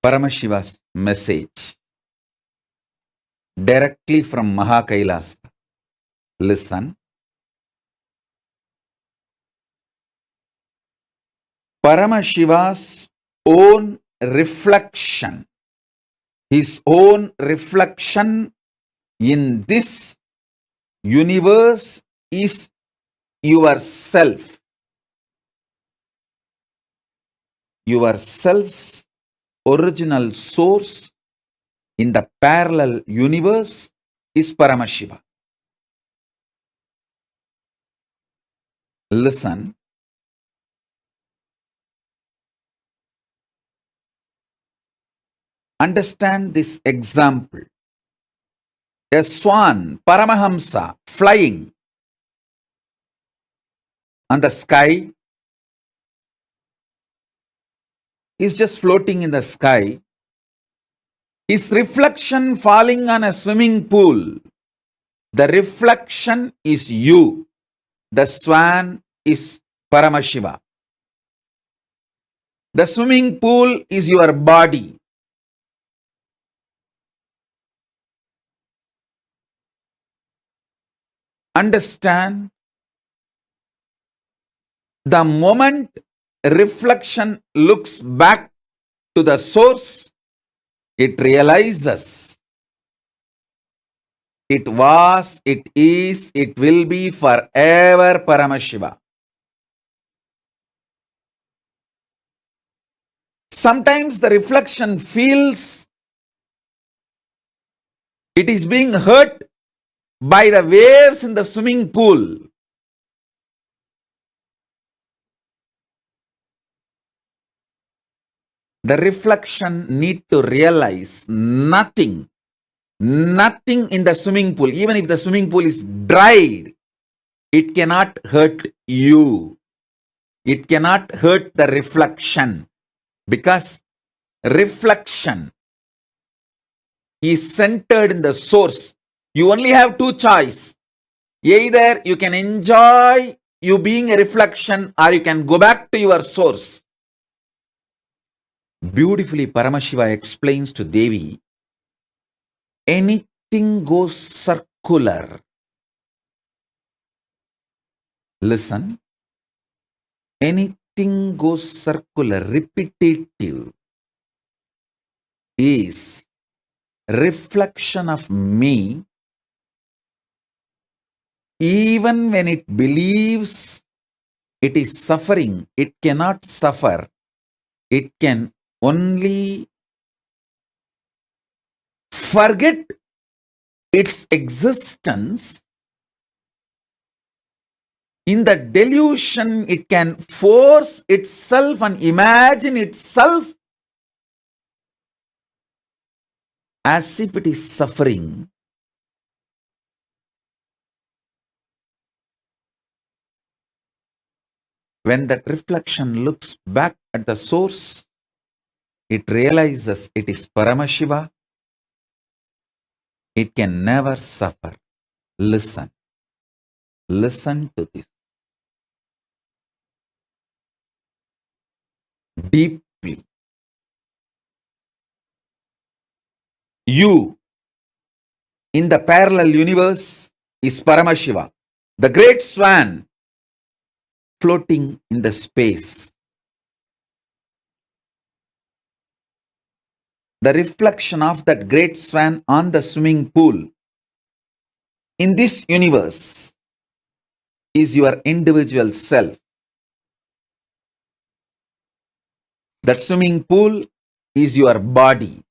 Paramashiva's message directly from Mahakailas. Listen. Paramashiva's own reflection, his own reflection in this universe is yourself. Yourself's original source in the parallel universe is Paramashiva. Listen. Understand this example. A swan, Paramahamsa, flying on the sky, is just floating in the sky. His reflection falling on a swimming pool. The reflection is you. The swan is Paramashiva. The swimming pool is your body. Understand, the moment reflection looks back to the source, it realizes it was, it is, it will be forever Paramashiva. Sometimes the reflection feels it is being hurt by the waves in the swimming pool. The reflection need to realize nothing in the swimming pool, even if the swimming pool is dried, it cannot hurt you. It cannot hurt the reflection, because reflection is centered in the source. You only have two choices. Either you can enjoy you being a reflection, or you can go back to your source. Beautifully, Paramashiva explains to Devi, anything goes circular. Listen. Anything goes circular, repetitive, is reflection of me, even when it believes it is suffering. It cannot suffer. It can only forget its existence. In the delusion, it can force itself and imagine itself as if it is suffering. When that reflection looks back at the source, it realizes it is Paramashiva. It can never suffer. Listen. Listen to this deeply. You in the parallel universe is Paramashiva, the great swan floating in the space. The reflection of that great swan on the swimming pool in this universe is your individual self. That swimming pool is your body.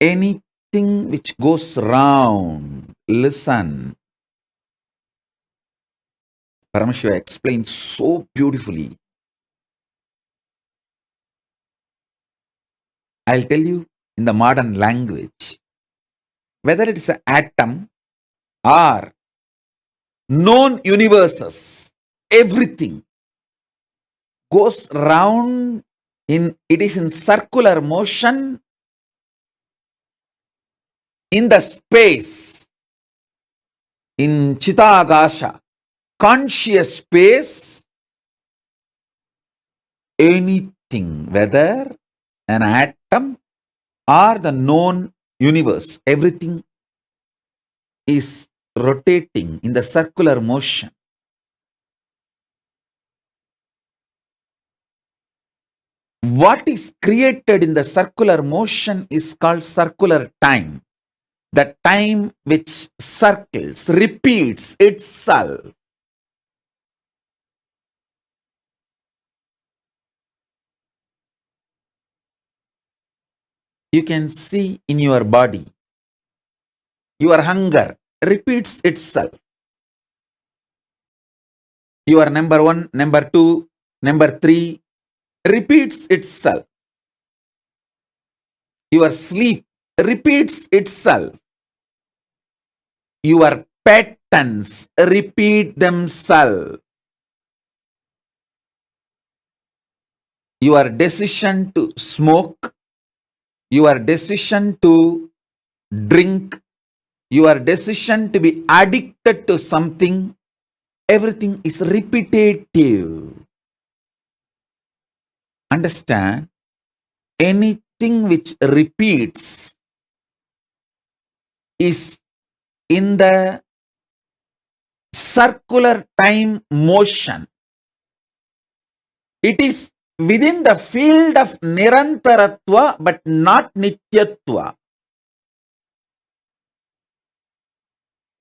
Anything which goes round, listen. Paramashiva explains so beautifully. I'll tell you in the modern language, whether it's an atom or known universes, everything goes round it is in circular motion in the space, in Chitagasha, conscious space. anything, whether an atom or the known universe, everything is rotating in the circular motion. What is created in the circular motion is called circular time. The time which circles, repeats itself. You can see in your body. Your hunger repeats itself. Your number one, number two, number three repeats itself. Your sleep repeats itself. Your patterns repeat themselves. Your decision to smoke, your decision to drink, your decision to be addicted to something, everything is repetitive. Understand? Anything which repeats is in the circular time motion. It is within the field of Nirantaratva but not Nityatva.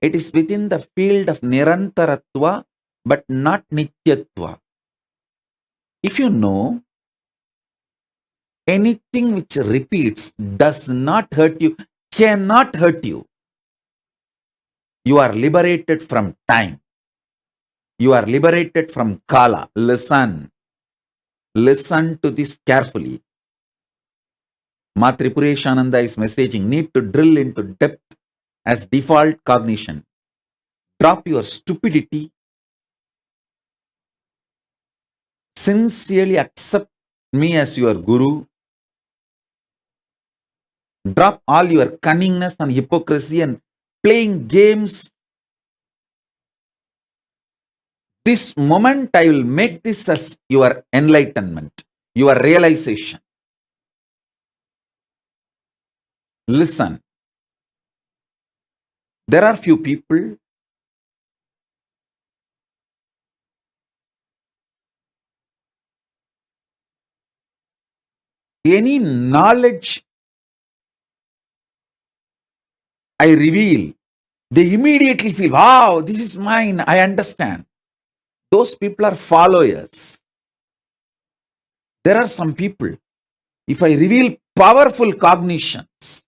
It is within the field of Nirantaratva but not Nityatva. If you know, anything which repeats does not hurt you, cannot hurt you. You are liberated from time. You are liberated from Kala. Listen. Listen to this carefully. Ma Tripureshananda is messaging, need to drill into depth as default cognition. Drop your stupidity. Sincerely accept me as your guru. Drop all your cunningness and hypocrisy and playing games. This moment I will make this as your enlightenment, your realization. Listen. There are few people, any knowledge I reveal, they immediately feel, wow, this is mine, I understand. Those people are followers. There are some people, if I reveal powerful cognitions,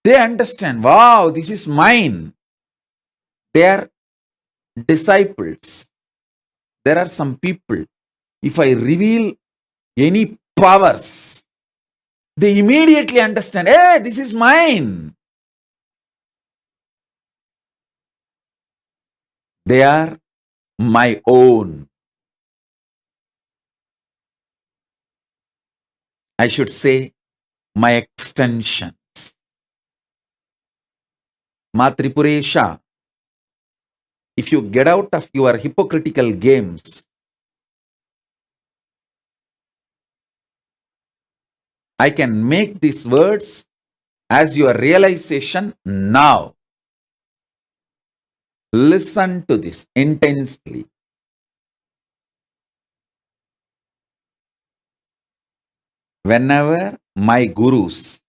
they understand, wow, this is mine. They are disciples. There are some people, if I reveal any powers, they immediately understand, hey, this is mine. They are my own. I should say, my extensions. Ma Tripuresha, if you get out of your hypocritical games, I can make these words as your realization now. Listen to this intensely. Whenever my gurus,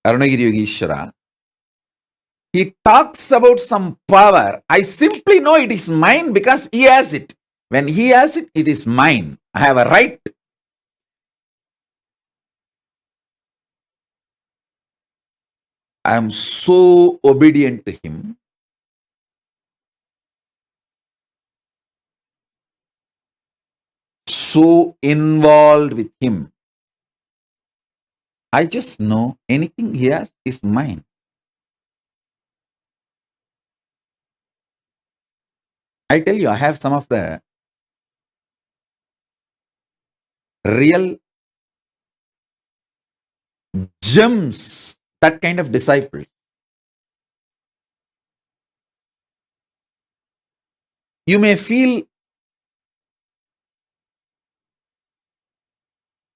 Arunagiri Yogeshwara, he talks about some power, I simply know it is mine because he has it. When he has it, it is mine. I have a right. I am so obedient to him. So involved with him. I just know anything he has is mine. I tell you, I have some of the real gems, that kind of disciples. You may feel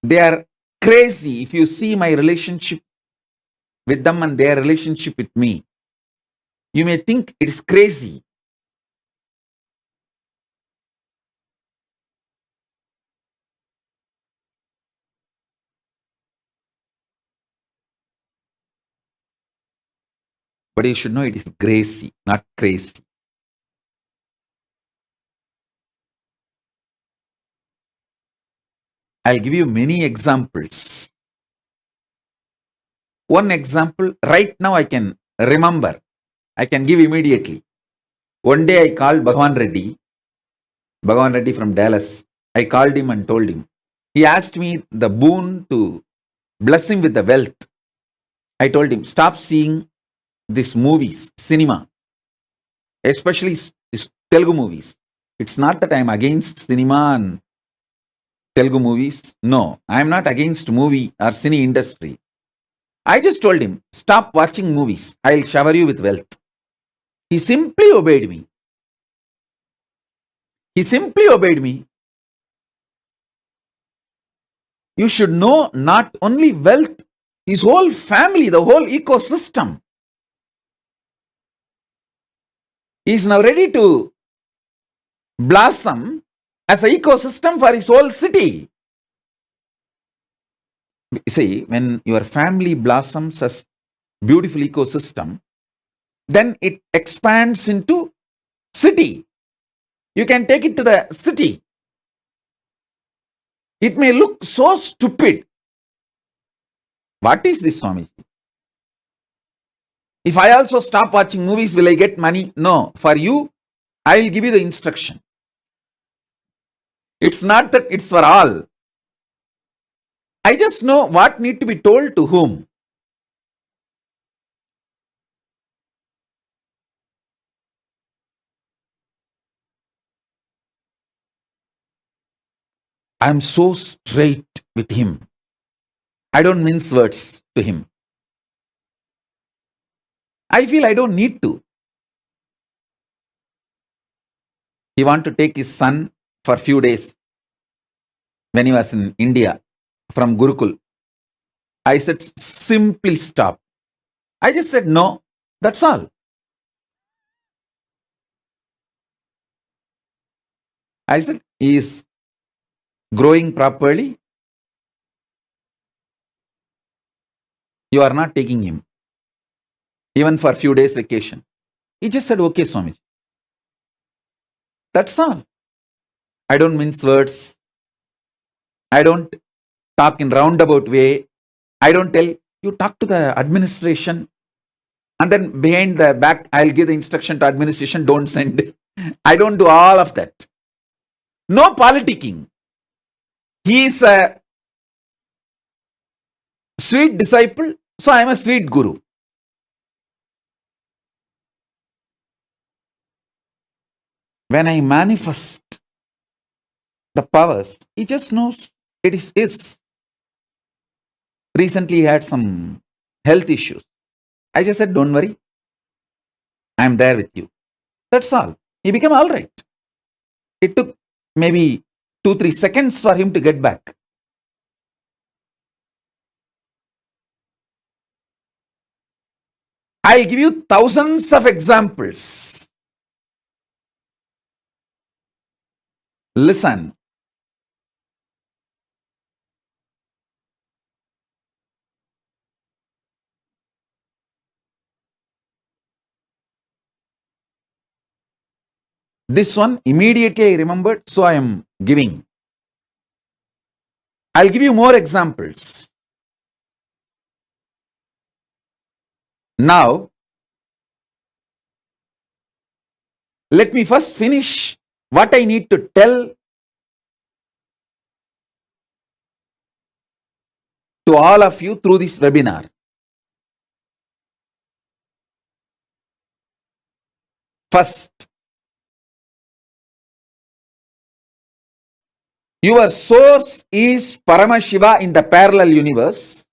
They are crazy. If you see my relationship with them and their relationship with me, you may think it is crazy. But you should know it is gracie, not crazy. I'll give you many examples. One example right now I can remember. I can give immediately. One day I called Bhagavan Reddy from Dallas. I called him and told him. He asked me the boon to bless him with the wealth. I told him, stop seeing these movies, cinema, especially these Telugu movies. It's not that I'm against cinema and Telugu movies. No, I'm not against movie or cine industry. I just told him, stop watching movies. I'll shower you with wealth. He simply obeyed me. He simply obeyed me. You should know not only wealth, his whole family, the whole ecosystem. He is now ready to blossom as an ecosystem for his whole city. See, when your family blossoms as beautiful ecosystem, then it expands into city. You can take it to the city. It may look so stupid. What is this, Swami? If I also stop watching movies, will I get money? No. For you, I will give you the instruction. It's not that it's for all. I just know what need to be told to whom. I'm so straight with him. I don't mince words to him. I feel I don't need to. He want to take his son for few days when he was in India from Gurukul. I said, simply stop. I just said, no, that's all. I said, he is growing properly. You are not taking him, even for a few days vacation. He just said, okay, Swamiji. That's all. I don't mince words. I don't talk in roundabout way. I don't tell you talk to the administration and then behind the back, I'll give the instruction to administration, don't send. I don't do all of that. No politicking. He is a sweet disciple, so I am a sweet guru. When I manifest the powers, he just knows it is his. Recently, he had some health issues. I just said, don't worry. I'm there with you. That's all. He became all right. It took maybe 2-3 seconds for him to get back. I'll give you thousands of examples. Listen. This one immediately I remembered, so I am giving. I'll give you more examples. Now, let me first finish what I need to tell to all of you through this webinar. First, your source is Paramashiva in the parallel universe.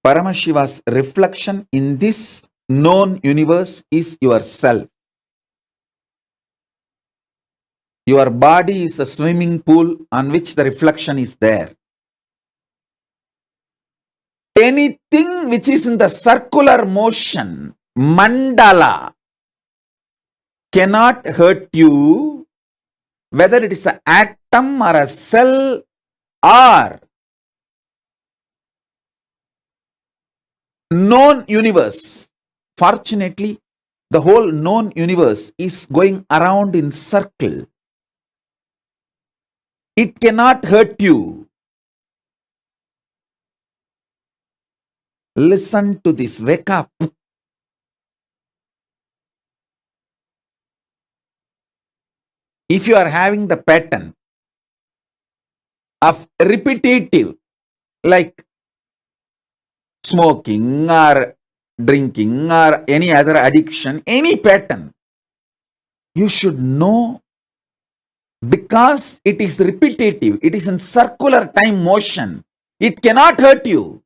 Paramashiva's reflection in this known universe is yourself. Your body is a swimming pool on which the reflection is there. Anything which is in the circular motion, mandala, cannot hurt you, whether it is an atom or a cell or known universe. Fortunately, the whole known universe is going around in circle. It cannot hurt you. Listen to this. Wake up. If you are having the pattern of repetitive, like smoking or drinking or any other addiction, any pattern, you should know, because it is repetitive, it is in circular time motion, it cannot hurt you.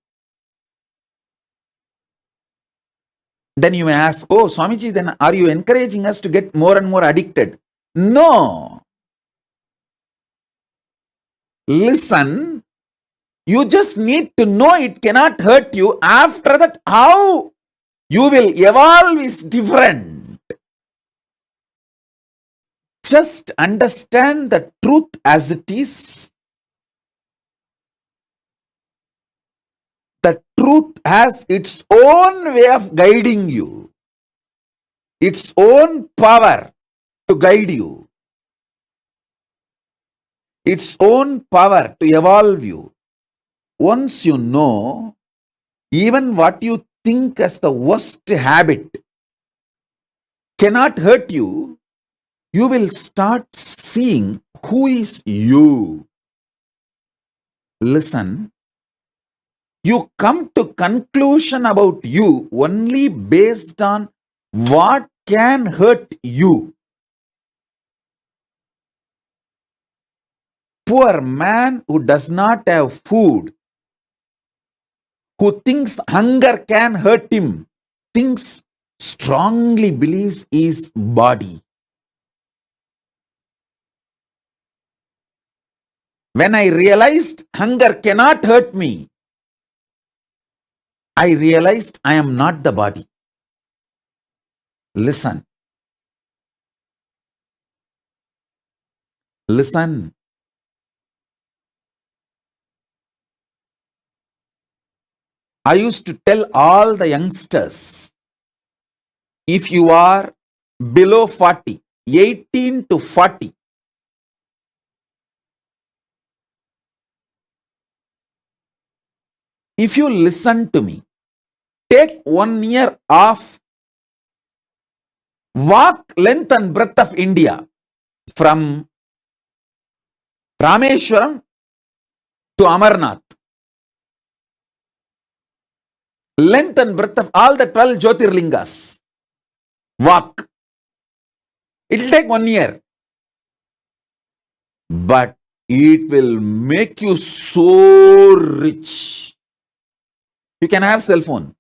Then you may ask, oh Swamiji, then are you encouraging us to get more and more addicted? No. Listen, you just need to know it cannot hurt you. After that, how you will evolve is different. Just understand the truth as it is. The truth has its own way of guiding you, its own power to guide you, its own power to evolve you. Once you know, even what you think as the worst habit cannot hurt you, you will start seeing who is you. Listen, you come to conclusion about you only based on what can hurt you. Poor man who does not have food, who thinks hunger can hurt him, thinks strongly believes his body. When I realized hunger cannot hurt me, I realized I am not the body. Listen. Listen. I used to tell all the youngsters, if you are below 40, 18 to 40, if you listen to me, take 1 year off, walk length and breadth of India from Rameshwaram to Amarnath. Length and breadth of all the 12 Jyotirlingas. Walk. It will take 1 year. But it will make you so rich. You can have cell phone.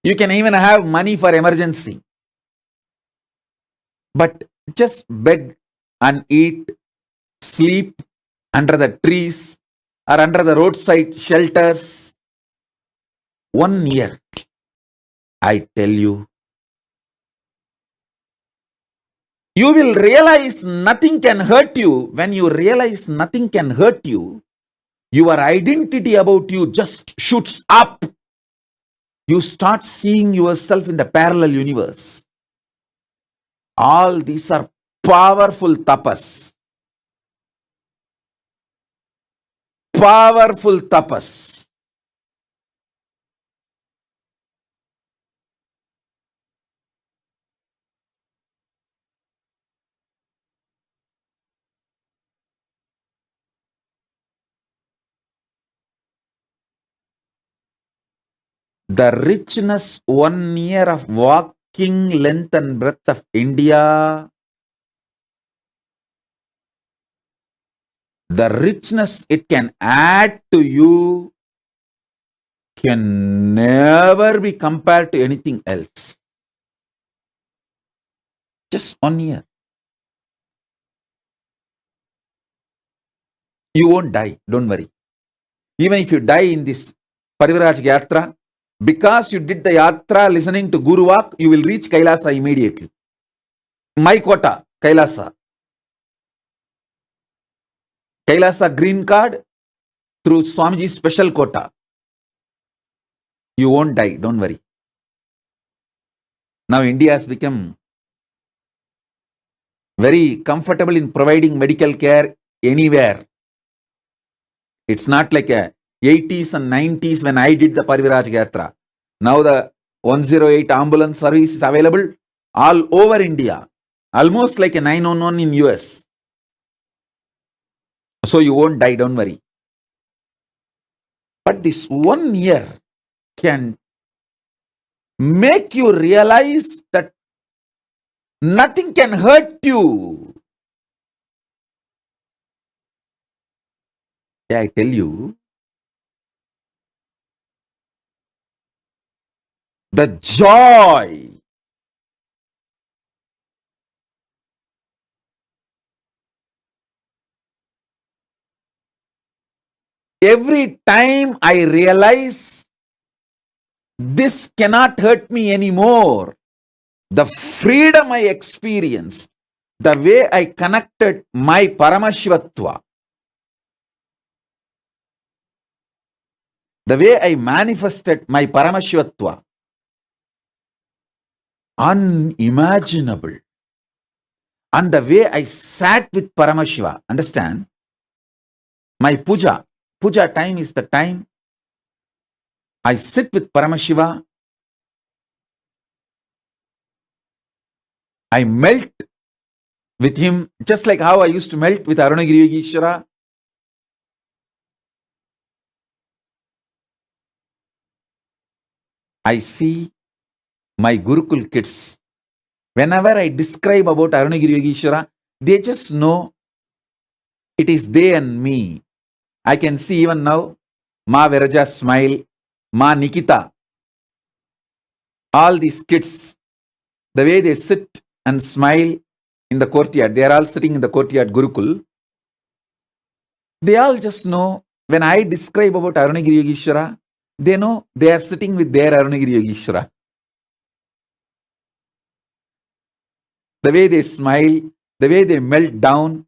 You can even have money for emergency. But just beg and eat, sleep under the trees or under the roadside shelters. 1 year, I tell you, you will realize nothing can hurt you. When you realize nothing can hurt you, your identity about you just shoots up. You start seeing yourself in the parallel universe. All these are powerful tapas. Powerful tapas. The richness 1 year of walking length and breadth of India The richness it can add to you can never be compared to anything else. Just 1 year. You won't die, don't worry. Even if you die in this Parivraj Yatra, because you did the Yatra listening to Guru Walk, you will reach Kailasa immediately. My quota, Kailasa. Kailasa green card through Swamiji's special quota. You won't die, don't worry. Now India has become very comfortable in providing medical care anywhere. It's not like a 80s and 90s when I did the Pariviraj Yatra. Now the 108 ambulance service is available all over India. Almost like a 911 in US. So you won't die, don't worry. But this 1 year can make you realize that nothing can hurt you. Yeah, I tell you, the joy, every time I realize this cannot hurt me anymore, the freedom I experienced, the way I connected my Paramashivatva, the way I manifested my Paramashivatva, unimaginable. And the way I sat with Paramashiva, understand? My puja time is the time I sit with Paramashiva, I melt with him, just like how I used to melt with Arunagiri Yogeshwara. I see my Gurukul kids. Whenever I describe about Arunagiri Yogeshwara, they just know it is they and me. I can see even now, Ma Viraja smile, Ma Nikita, all these kids, the way they sit and smile in the courtyard, they are all sitting in the courtyard Gurukul. They all just know when I describe about Arunagiri Yogeshwara, they know they are sitting with their Arunagiri Yogeshwara. The way they smile, the way they melt down,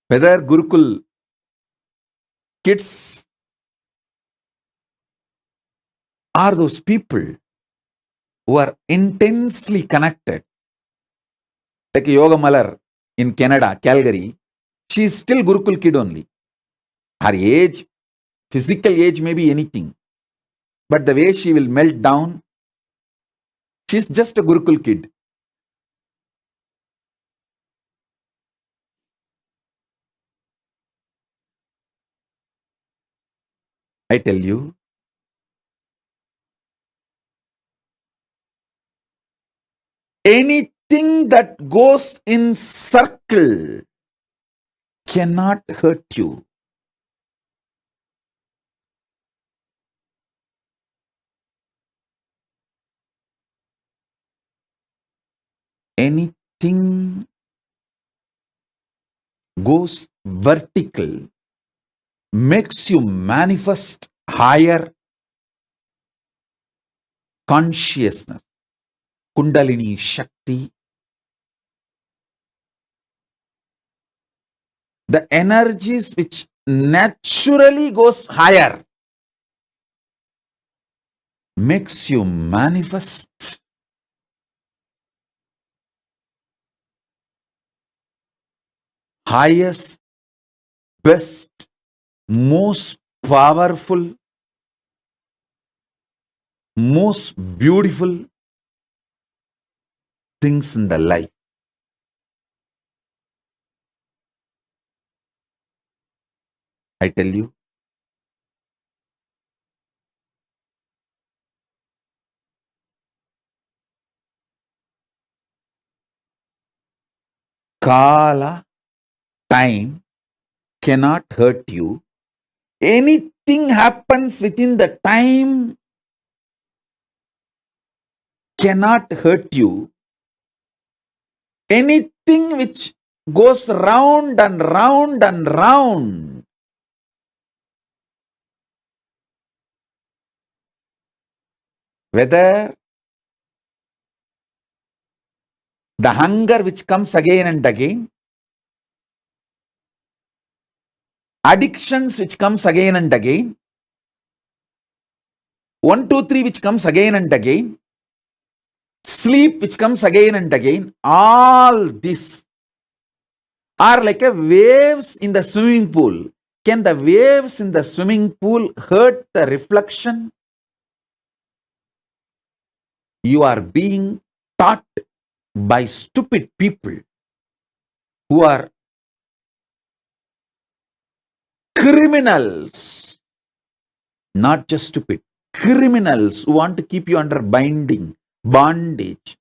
whether Gurukul kids are those people who are intensely connected. Like Yoga Malar in Canada, Calgary, she is still Gurukul kid only. Her age, physical age may be anything, but the way she will melt down, she's just a Gurukul kid. I tell you, anything that goes in circle cannot hurt you. Anything goes vertical makes you manifest higher consciousness, Kundalini Shakti, the energies which naturally goes higher makes you manifest highest, best, most powerful, most beautiful things in the life. I tell you, Kala time cannot hurt you. Anything happens within the time cannot hurt you. Anything which goes round and round and round, whether the hunger which comes again and again, addictions which comes again and again, 1, 2, 3 which comes again and again, sleep which comes again and again, all this are like a waves in the swimming pool. Can the waves in the swimming pool hurt the reflection? You are being taught by stupid people who are criminals, not just stupid, criminals who want to keep you under bondage.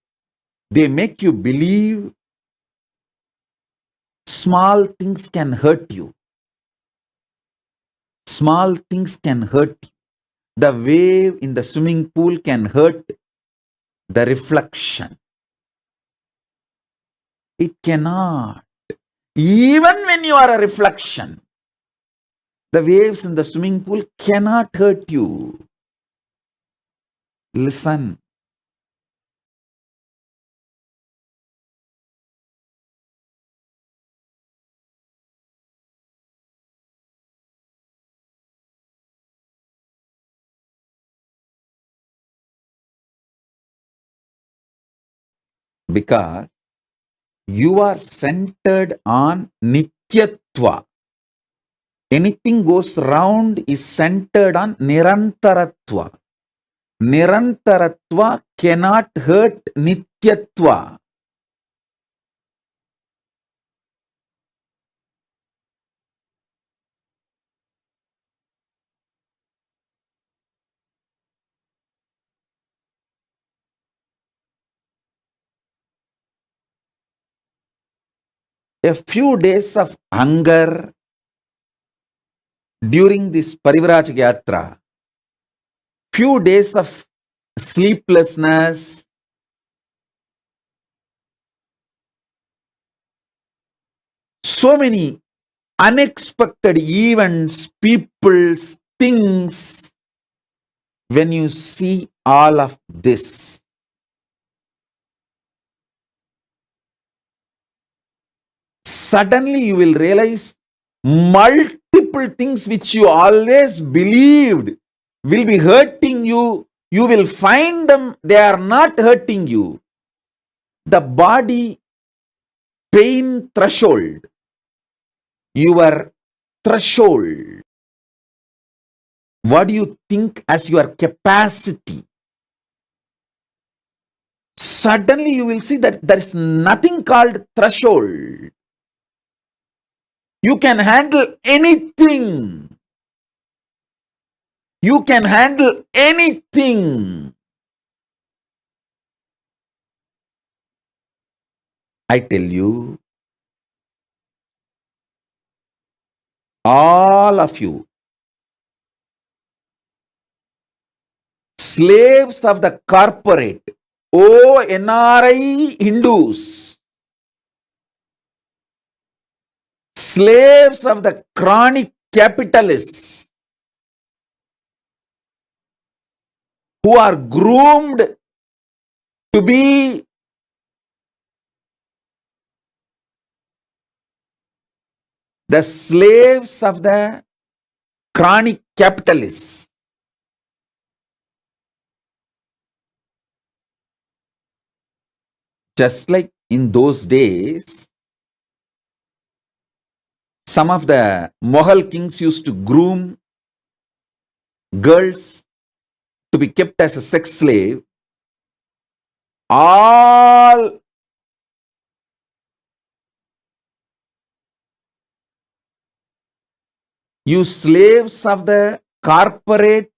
They make you believe small things can hurt you. Small things can hurt you. The wave in the swimming pool can hurt the reflection. It cannot. Even when you are a reflection, the waves in the swimming pool cannot hurt you. Listen. Because you are centered on Nityatva. Anything goes round is centered on Nirantaratva. Nirantaratva cannot hurt Nityatva. A few days of hunger during this Parivraj Yatra, few days of sleeplessness, so many unexpected events, peoples, things. When you see all of this, suddenly you will realize multiple things which you always believed will be hurting you. You will find them, they are not hurting you. The body pain threshold, your threshold, what do you think as your capacity? Suddenly you will see that there is nothing called threshold. You can handle anything. You can handle anything. I tell you, all of you, slaves of the corporate, oh NRI Hindus, slaves of the chronic capitalists who are groomed to be the slaves of the chronic capitalists. Just like in those days, some of the Mughal kings used to groom girls to be kept as a sex slave. All you slaves of the corporate,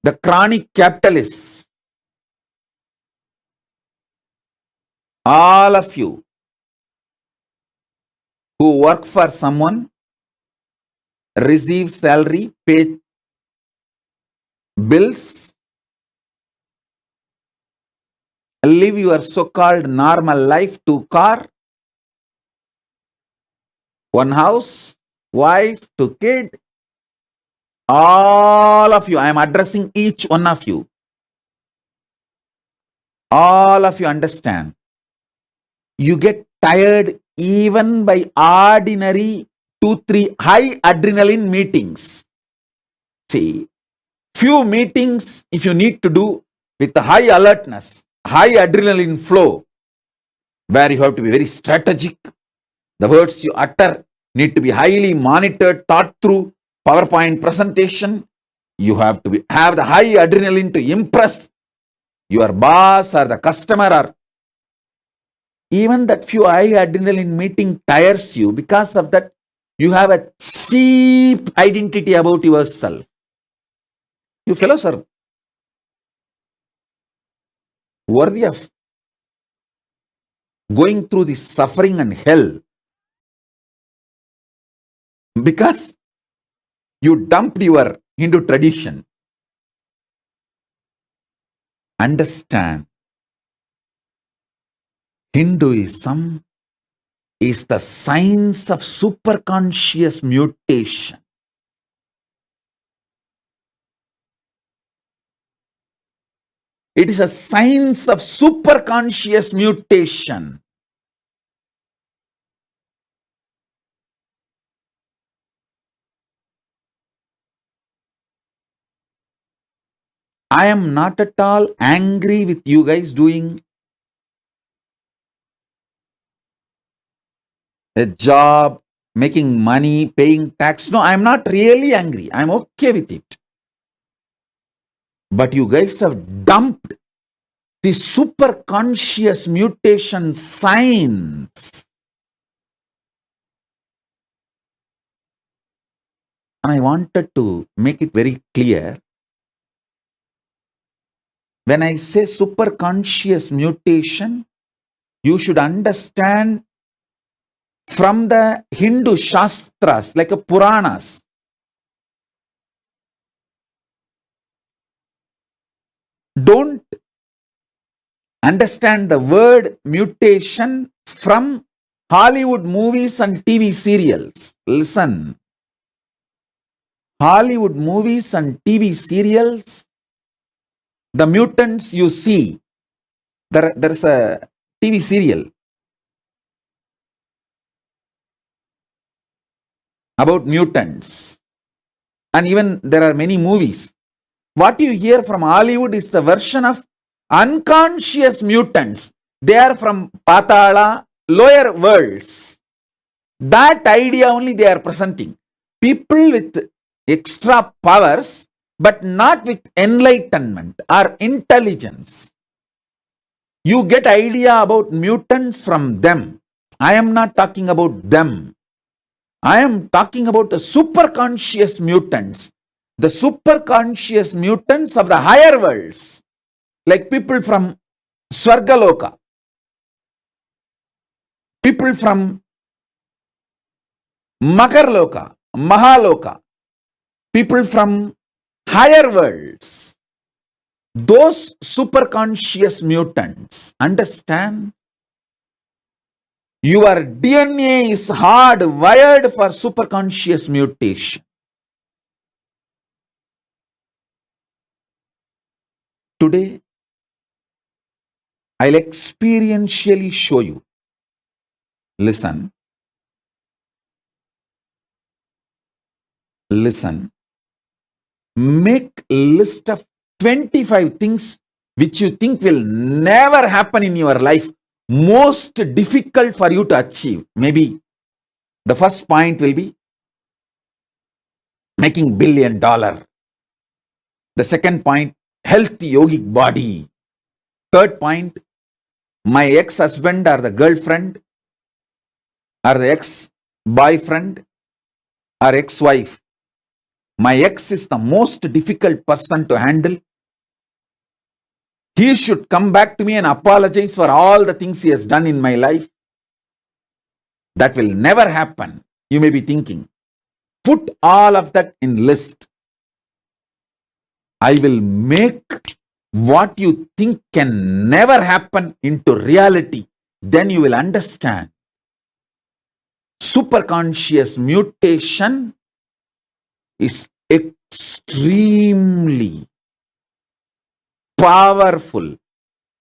the chronic capitalists, all of you who work for someone, receive salary, pay bills, live your so-called normal life, 2 car, 1 house, wife, 2 kid, all of you, I am addressing each one of you. All of you understand. You get tired even by ordinary 2-3 high adrenaline meetings. See, few meetings if you need to do with the high alertness, high adrenaline flow, where you have to be very strategic. The words you utter need to be highly monitored, thought through. PowerPoint presentation, you have to have the high adrenaline to impress your boss or the customer, or even that few high adrenaline meeting tires you. Because of that, you have a cheap identity about yourself. You fellows are worthy of going through this suffering and hell because you dumped your Hindu tradition. Understand, Hinduism is the science of superconscious mutation. It is a science of superconscious mutation. I am not at all angry with you guys doing a job, making money, paying tax. No, I am not really angry. I am okay with it. But you guys have dumped the superconscious mutation science. And I wanted to make it very clear. When I say superconscious mutation, you should understand from the Hindu Shastras, like a Puranas. Don't understand the word mutation from Hollywood movies and TV serials. Listen. Hollywood movies and TV serials, the mutants you see, there's a TV serial about mutants. And even there are many movies. What you hear from Hollywood is the version of unconscious mutants. They are from Patala, lower worlds. That idea only they are presenting. People with extra powers, but not with enlightenment or intelligence. You get idea about mutants from them. I am not talking about them. I am talking about the superconscious mutants. The superconscious mutants of the higher worlds. Like people from Swargaloka. People from Makarloka, Mahaloka. People from higher worlds. Those superconscious mutants, understand? Your DNA is hardwired for superconscious mutation. Today, I'll experientially show you. Listen. Listen. Make a list of 25 things which you think will never happen in your life, most difficult for you to achieve. Maybe the first point will be making $1 billion. The second point, healthy yogic body. Third point, my ex-husband or the girlfriend or the ex-boyfriend or ex-wife. My ex is the most difficult person to handle. He should come back to me and apologize for all the things he has done in my life. That will never happen. You may be thinking, put all of that in list. I will make what you think can never happen into reality. Then you will understand. Superconscious mutation is extremely powerful,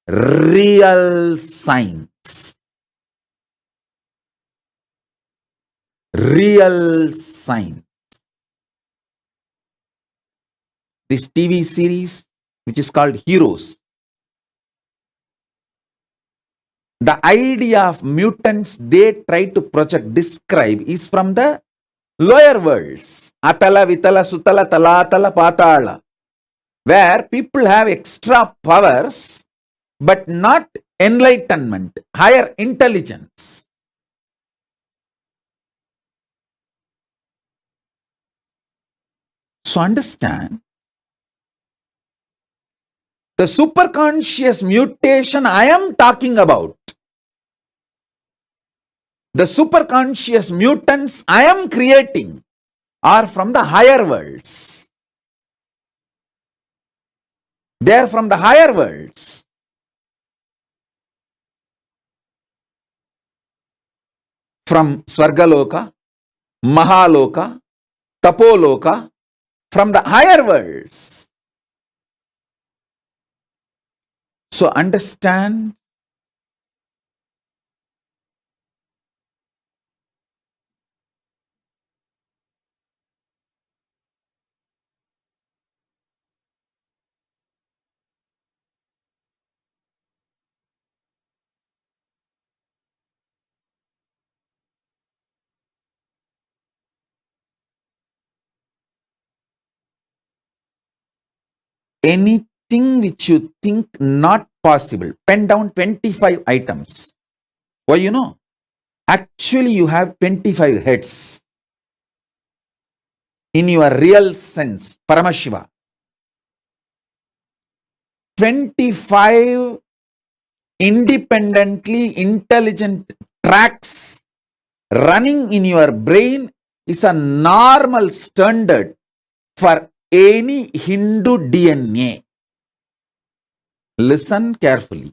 real science. Real science. This TV series, which is called Heroes, the idea of mutants they try to describe is from the lower worlds. Atala, Vitala, Sutala, Talatala, Patala, where people have extra powers, but not enlightenment, higher intelligence. So understand, the superconscious mutation I am talking about, the superconscious mutants I am creating are from the higher worlds. They are from the higher worlds. From Swargaloka, Mahaloka, Tapoloka, from the higher worlds. So understand, anything which you think not possible, pen down 25 items. Why you know? Actually, you have 25 heads. In your real sense, Paramashiva. 25 independently intelligent tracks running in your brain is a normal standard for any Hindu DNA. Listen carefully.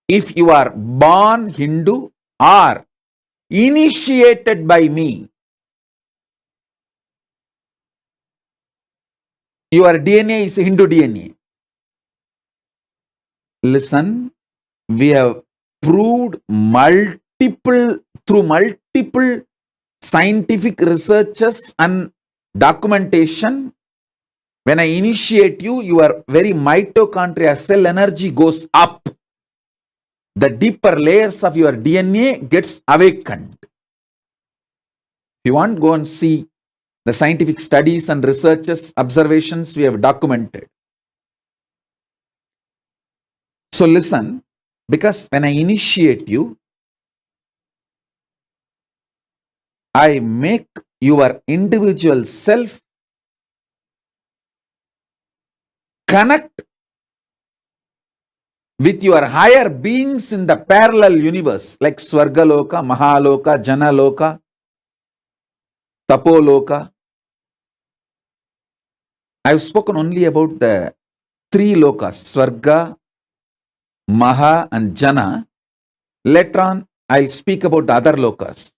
If you are born Hindu or initiated by me, your DNA is Hindu DNA. Listen, we have proved through multiple scientific researches and documentation. When I initiate you, your very mitochondria cell energy goes up. The deeper layers of your DNA gets awakened. If you want, go and see the scientific studies and researches, observations we have documented. So listen, because when I initiate you, I make your individual self connect with your higher beings in the parallel universe, like Swargaloka, Mahaloka, Janaloka, Tapoloka. I've spoken only about the 3 lokas, Swarga, Maha and Jana. Later on, I'll speak about the other lokas.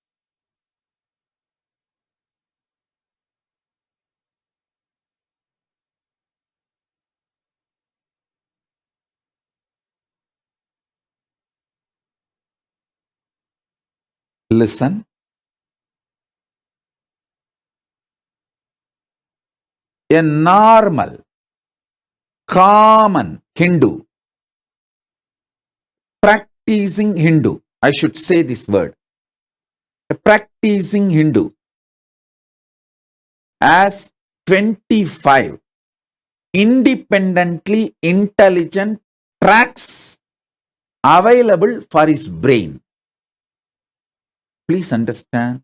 Listen. A normal, common Hindu, practicing Hindu, I should say this word, a practicing Hindu, has 25 independently intelligent tracks available for his brain. Please understand,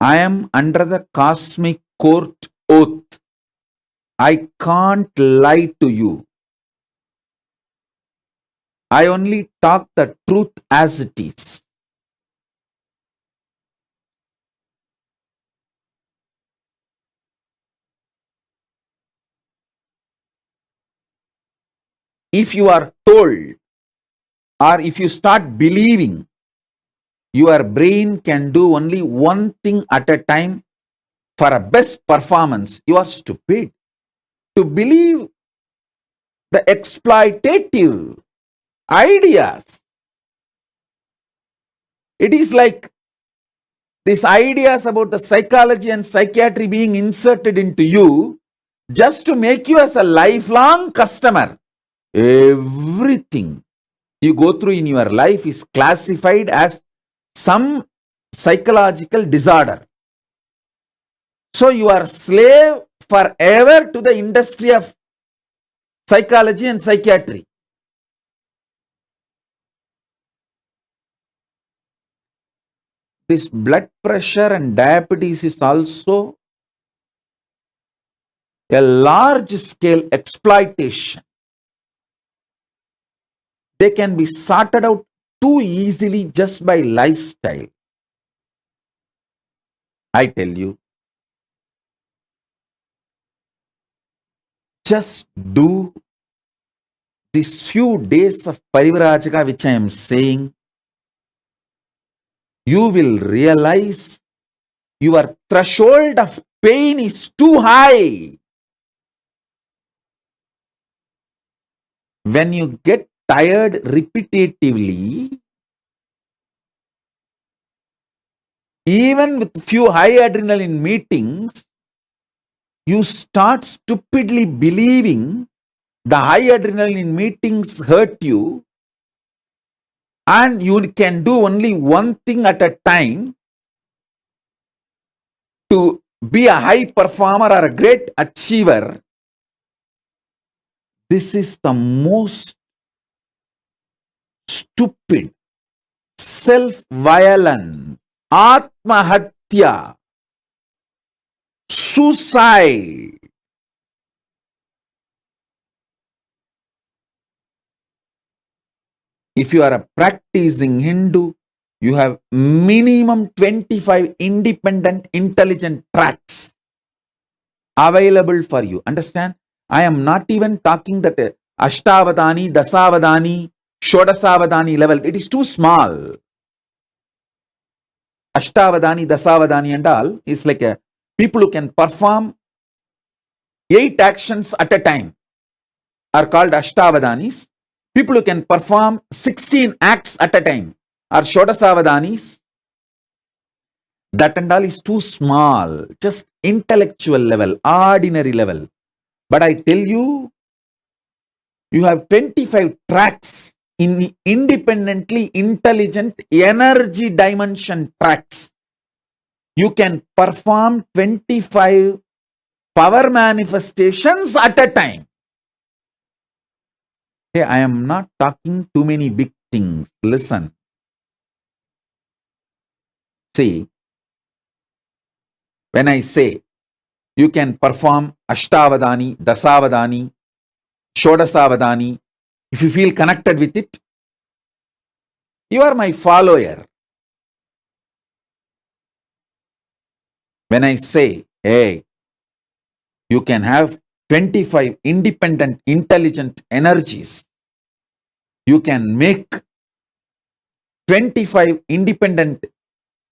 I am under the cosmic court oath. I can't lie to you. I only talk the truth as it is. If you are told or if you start believing your brain can do only one thing at a time for a best performance, you are stupid. To believe the exploitative ideas, it is like these ideas about the psychology and psychiatry being inserted into you just to make you as a lifelong customer. Everything you go through in your life is classified as some psychological disorder. So you are slave forever to the industry of psychology and psychiatry. This blood pressure and diabetes is also a large scale exploitation. They can be sorted out too easily just by lifestyle. I tell you, just do these few days of Parivrajaka which I am saying. You will realize your threshold of pain is too high. When you get tired repetitively, even with few high adrenaline meetings, you start stupidly believing the high adrenaline meetings hurt you and you can do only one thing at a time to be a high performer or a great achiever. This is the most stupid self-violence, atmahatya, suicide. If you are a practicing Hindu, you have minimum 25 independent intelligent tracks available for you. Understand? I am not even talking that Ashtavadani, Dasavadani, Shodasavadani level. It is too small. Ashtavadani, Dasavadani and all is like a people who can perform 8 actions at a time are called Ashtavadanis. People who can perform 16 acts at a time are Shodasavadanis. That and all is too small, just intellectual level, ordinary level. But I tell you, you have 25 tracks in the independently intelligent energy dimension tracks. You can perform 25 power manifestations at a time. Hey, I am not talking too many big things. Listen. See, when I say you can perform Ashtavadani, Dasavadani, Shodasavadani, if you feel connected with it, you are my follower. When I say, hey, you can have 25 independent, intelligent energies, you can make 25 independent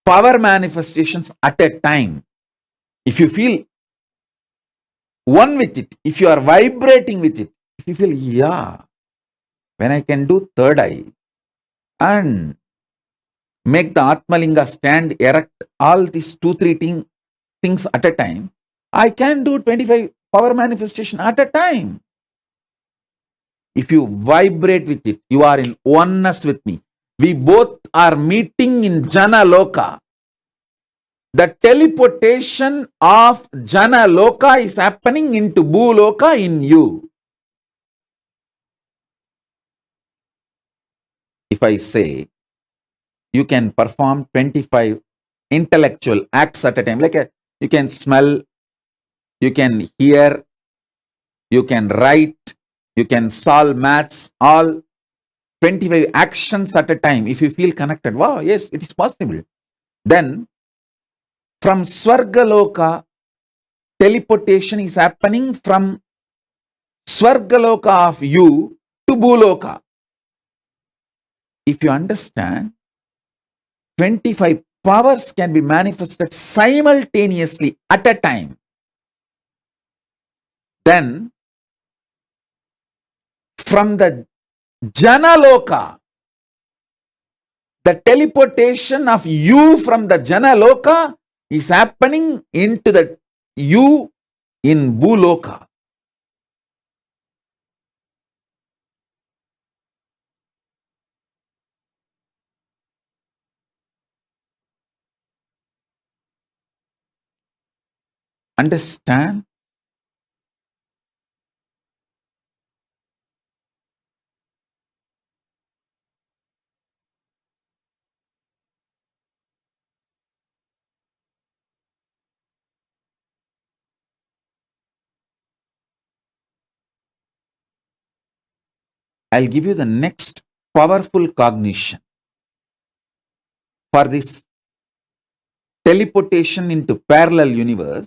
power manifestations at a time. If you feel one with it, if you are vibrating with it, if you feel, yeah, when I can do third eye and make the Atmalinga stand erect, all these 2-3 things at a time, I can do 25 power manifestation at a time. If you vibrate with it, you are in oneness with me. We both are meeting in Jana Loka. The teleportation of Jana Loka is happening into Bhu Loka in you. If I say you can perform 25 intellectual acts at a time, like you can smell, you can hear, you can write, you can solve maths, all 25 actions at a time, if you feel connected, wow, yes, it is possible. Then from Swargaloka, teleportation is happening from Swargaloka of you to Bhuloka. If you understand, 25 powers can be manifested simultaneously at a time. Then from the Janaloka, the teleportation of you from the Janaloka is happening into the you in Bhuloka. Understand? I'll give you the next powerful cognition for this teleportation into parallel universe.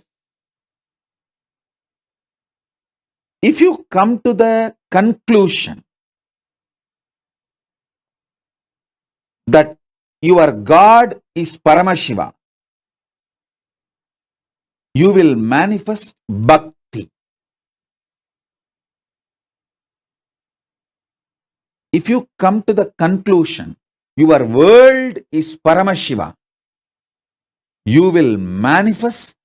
If you come to the conclusion that your God is Paramashiva, you will manifest bhakti. If you come to the conclusion your world is Paramashiva, you will manifest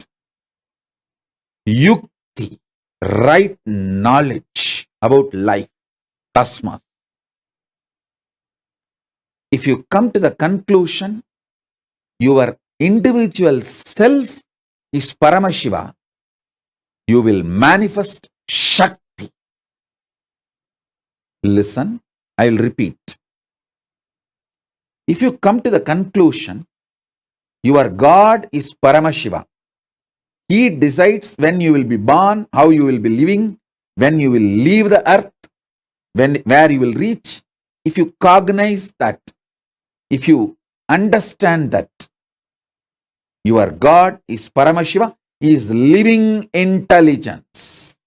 yukti, right knowledge about life. Tasma. If you come to the conclusion your individual self is Paramashiva, you will manifest Shakti. Listen, I will repeat. If you come to the conclusion your God is Paramashiva, He decides when you will be born, how you will be living, when you will leave the earth, where you will reach. If you cognize that, if you understand that your God is Paramashiva, He is living intelligence,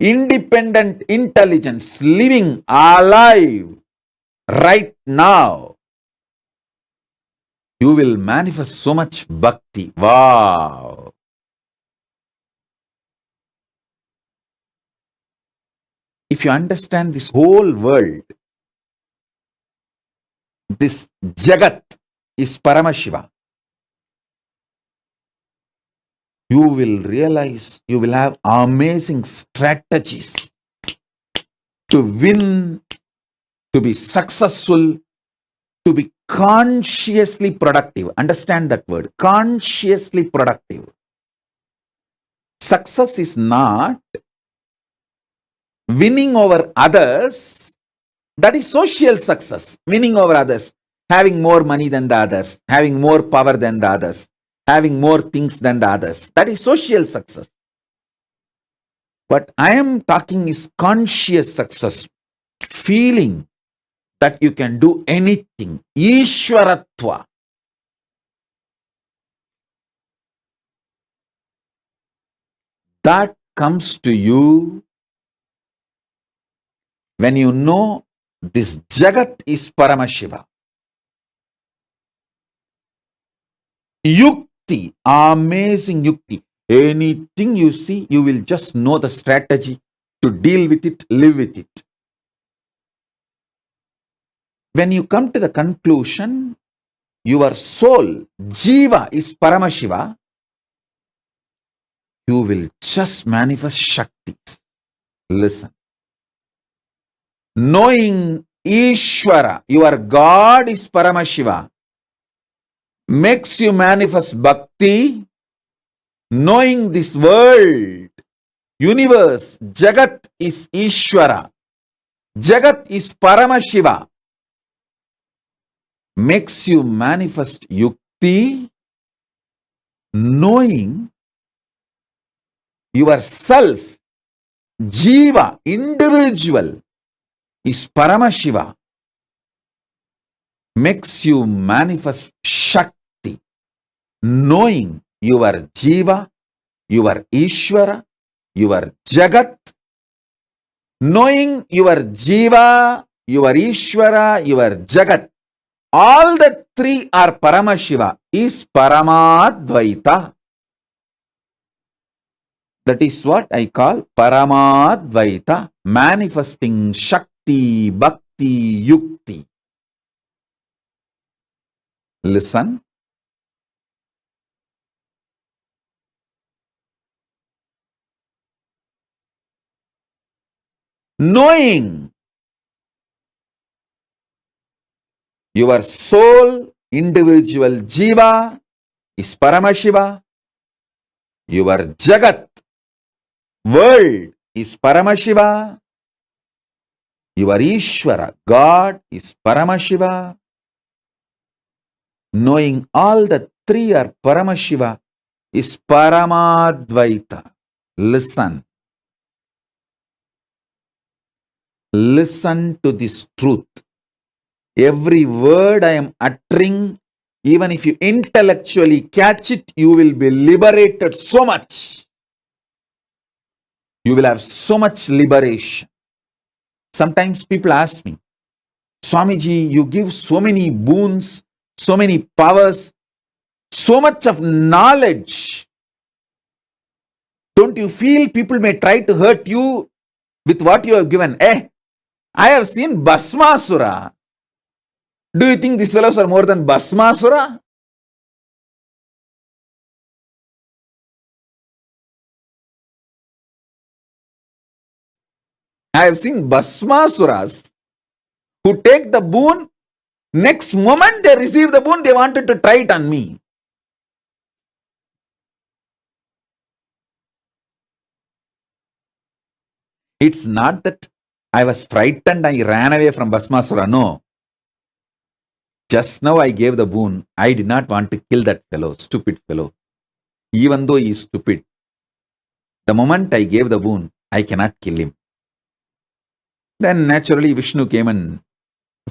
independent intelligence, living alive right now, you will manifest so much bhakti. Wow! If you understand this whole world, this Jagat is Paramashiva, you will realize you will have amazing strategies to win, to be successful, to be consciously productive. Understand that word, consciously productive. Success is not winning over others. That is social success. Winning over others, having more money than the others, having more power than the others, having more things than the others. That is social success. What I am talking is conscious success, feeling that you can do anything. Ishwaratva. That comes to you when you know this Jagat is Paramashiva. Yukti, amazing yukti. Anything you see, you will just know the strategy to deal with it, live with it. When you come to the conclusion, your soul, Jiva, is Paramashiva, you will just manifest Shaktis. Listen. Knowing Ishvara, your God is Paramashiva, makes you manifest bhakti. Knowing this world, universe, Jagat is Ishvara, Jagat is Paramashiva, makes you manifest yukti. Knowing yourself, Jiva, individual, is Paramashiva. Makes you manifest Shakti. Knowing your Jiva, your Ishvara, your Jagat. Knowing your Jiva, your Ishvara, your Jagat. All the three are Paramashiva is Paramadvaita. That is what I call Paramadvaita, manifesting Shakti, Bhakti, Yukti. Listen. Knowing your soul, individual Jiva is Paramashiva. Your Jagat, world is Paramashiva. Your Ishvara, God is Paramashiva. Knowing all the three are Paramashiva is Paramadvaita. Listen. Listen to this truth. Every word I am uttering, even if you intellectually catch it, you will be liberated so much. You will have so much liberation. Sometimes people ask me, Swamiji, you give so many boons, so many powers, so much of knowledge. Don't you feel people may try to hurt you with what you have given? I have seen Bhasmasura. Do you think these fellows are more than Bhasmasura? I have seen Bhasmasuras who take the boon, next moment they receive the boon, they wanted to try it on me. It's not that I was frightened, I ran away from Bhasmasura. No. Just now I gave the boon. I did not want to kill that fellow, stupid fellow. Even though he is stupid. The moment I gave the boon, I cannot kill him. Then naturally Vishnu came and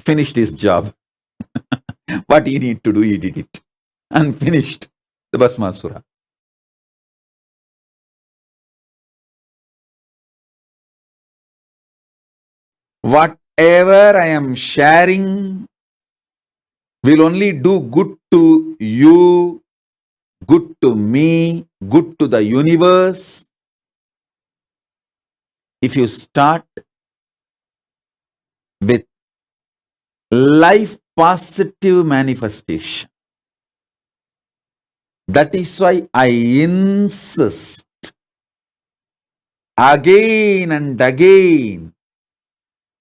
finished his job. What he needed to do, he did it. And finished the Bhasmasura. Whatever I am sharing will only do good to you, good to me, good to the universe. If you start with life positive manifestation. That is why I insist again and again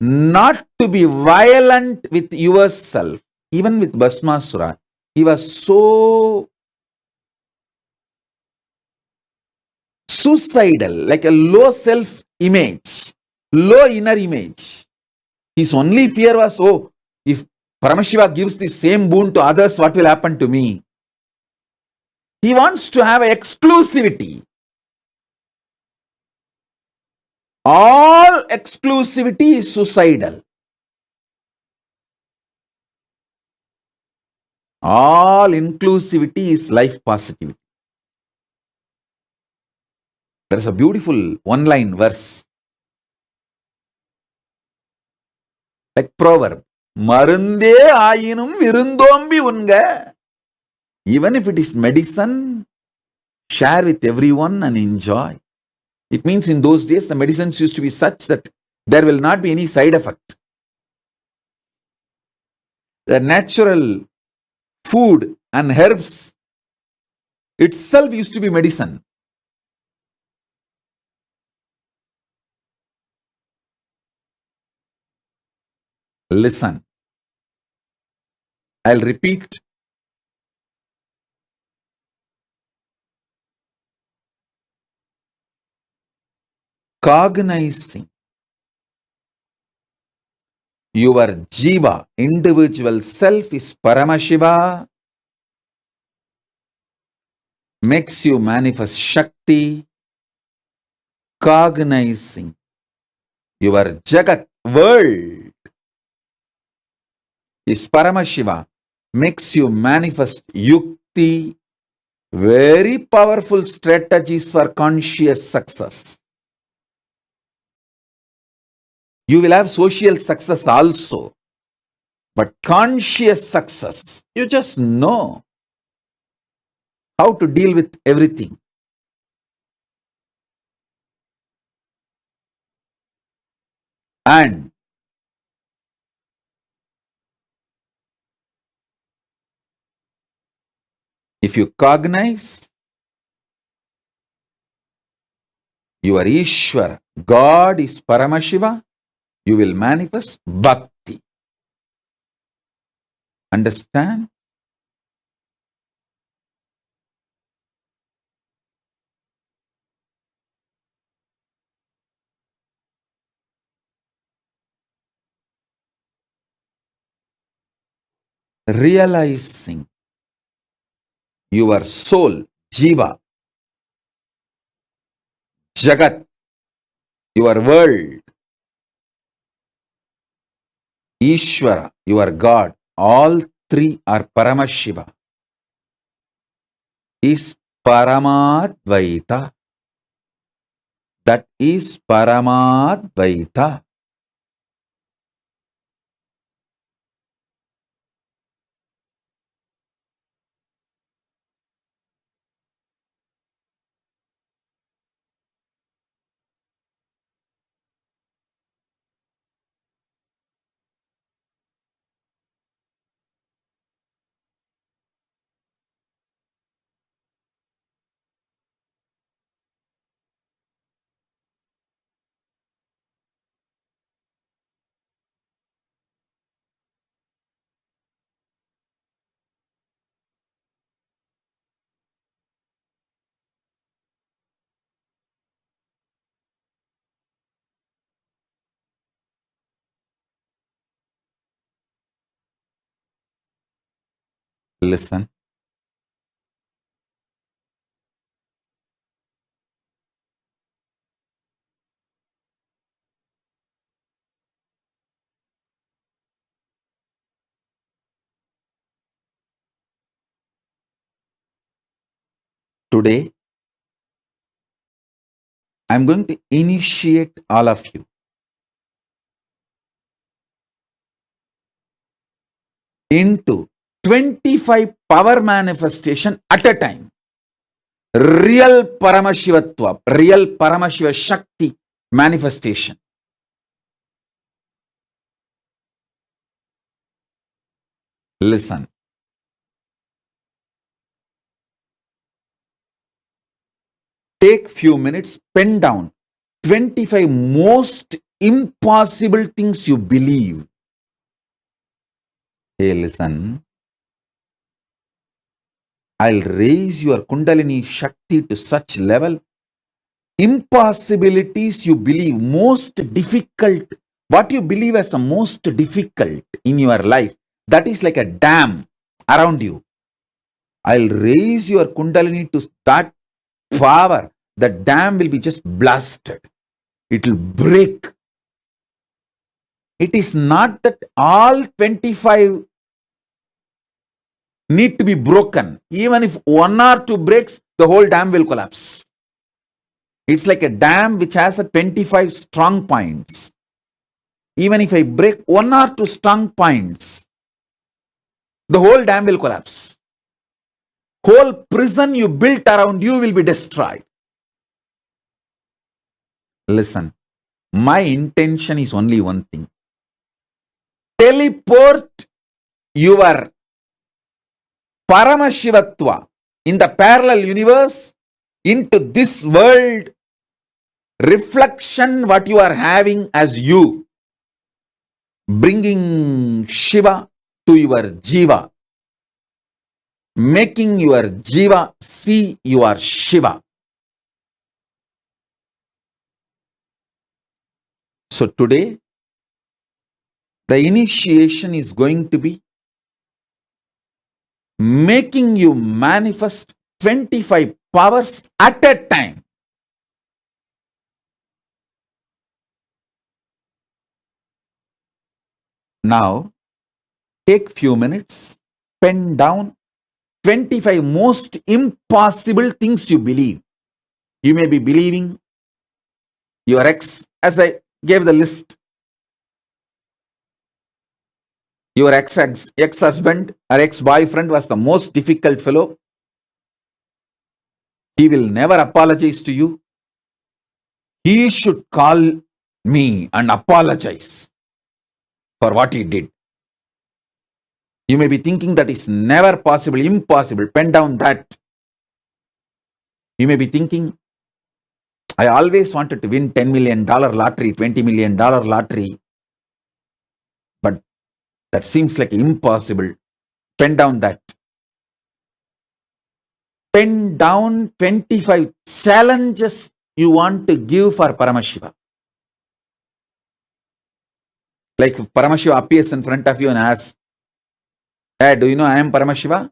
not to be violent with yourself. Even with Bhasmasura, he was so suicidal, like a low self-image, low inner image. His only fear was, if Paramashiva gives the same boon to others, what will happen to me? He wants to have exclusivity. All exclusivity is suicidal. All inclusivity is life positivity. There is a beautiful one-line verse. Like proverb. Marunde ayinum virundombi unga. Even if it is medicine, share with everyone and enjoy. It means in those days the medicines used to be such that there will not be any side effect. The natural food and herbs itself used to be medicine. Listen. I'll repeat. Cognizing your Jiva, individual self is Paramashiva, makes you manifest Shakti. Cognizing your Jagat, world is Paramashiva, makes you manifest yukti, very powerful strategies for conscious success. You will have social success also, but conscious success, you just know how to deal with everything. And if you cognize your Ishvara, God is Paramashiva, you will manifest bhakti. Understand? Realizing your soul, Jiva, Jagat, your world, Ishvara, your God, all three are Paramashiva, is Paramadvaita. That is Paramadvaita. Listen. Today, I'm going to initiate all of you into 25 power manifestation at a time. Real Paramashivatva, real Paramashiva Shakti manifestation. Listen. Take few minutes, pen down 25 most impossible things you believe. Hey, listen. I'll raise your Kundalini Shakti to such level. Impossibilities you believe, most difficult, what you believe as the most difficult in your life, that is like a dam around you. I'll raise your Kundalini to that power. The dam will be just blasted. It will break. It is not that all 25 need to be broken. Even if one or two breaks, the whole dam will collapse. It's like a dam which has a 25 strong points. Even if I break one or two strong points, the whole dam will collapse. Whole prison you built around you will be destroyed. Listen, my intention is only one thing. Teleport your Paramashivatva in the parallel universe into this world, reflection what you are having as you, bringing Shiva to your Jiva, making your Jiva see your Shiva. So today, the initiation is going to be making you manifest 25 powers at a time. Now, take few minutes, pen down 25 most impossible things you believe. You may be believing your ex, as I gave the list, your ex-husband or ex-boyfriend was the most difficult fellow. He will never apologize to you. He should call me and apologize for what he did. You may be thinking that is never possible, impossible. Pen down that. You may be thinking, I always wanted to win $10 million lottery, $20 million lottery, but that seems like impossible. Pen down that. Pen down 25 challenges you want to give for Paramashiva. Like if Paramashiva appears in front of you and asks, hey, do you know I am Paramashiva?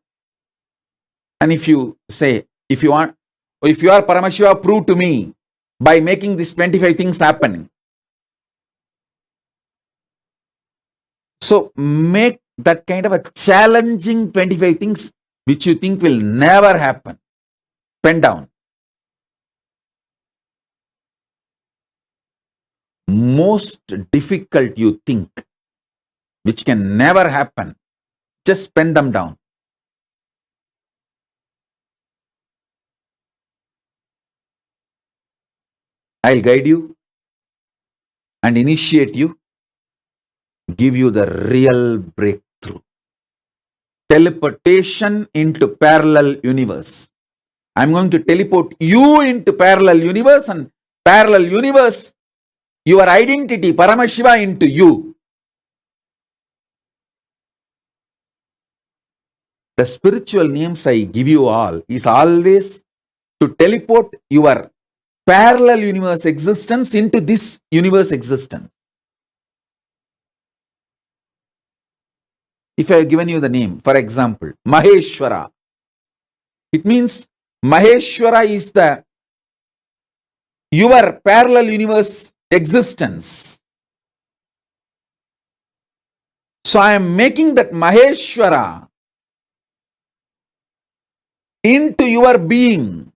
And if you say, if you are Paramashiva, prove to me by making these 25 things happen. So make that kind of a challenging 25 things which you think will never happen. Pen down. Most difficult you think, which can never happen, just pen them down. I'll guide you and initiate you, give you the real breakthrough. Teleportation into parallel universe. I'm going to teleport you into parallel universe, and parallel universe, your identity, Paramashiva, into you. The spiritual names I give you all is always to teleport your parallel universe existence into this universe existence. If I have given you the name, for example, Maheshwara, it means Maheshwara is your parallel universe existence. So I am making that Maheshwara into your being.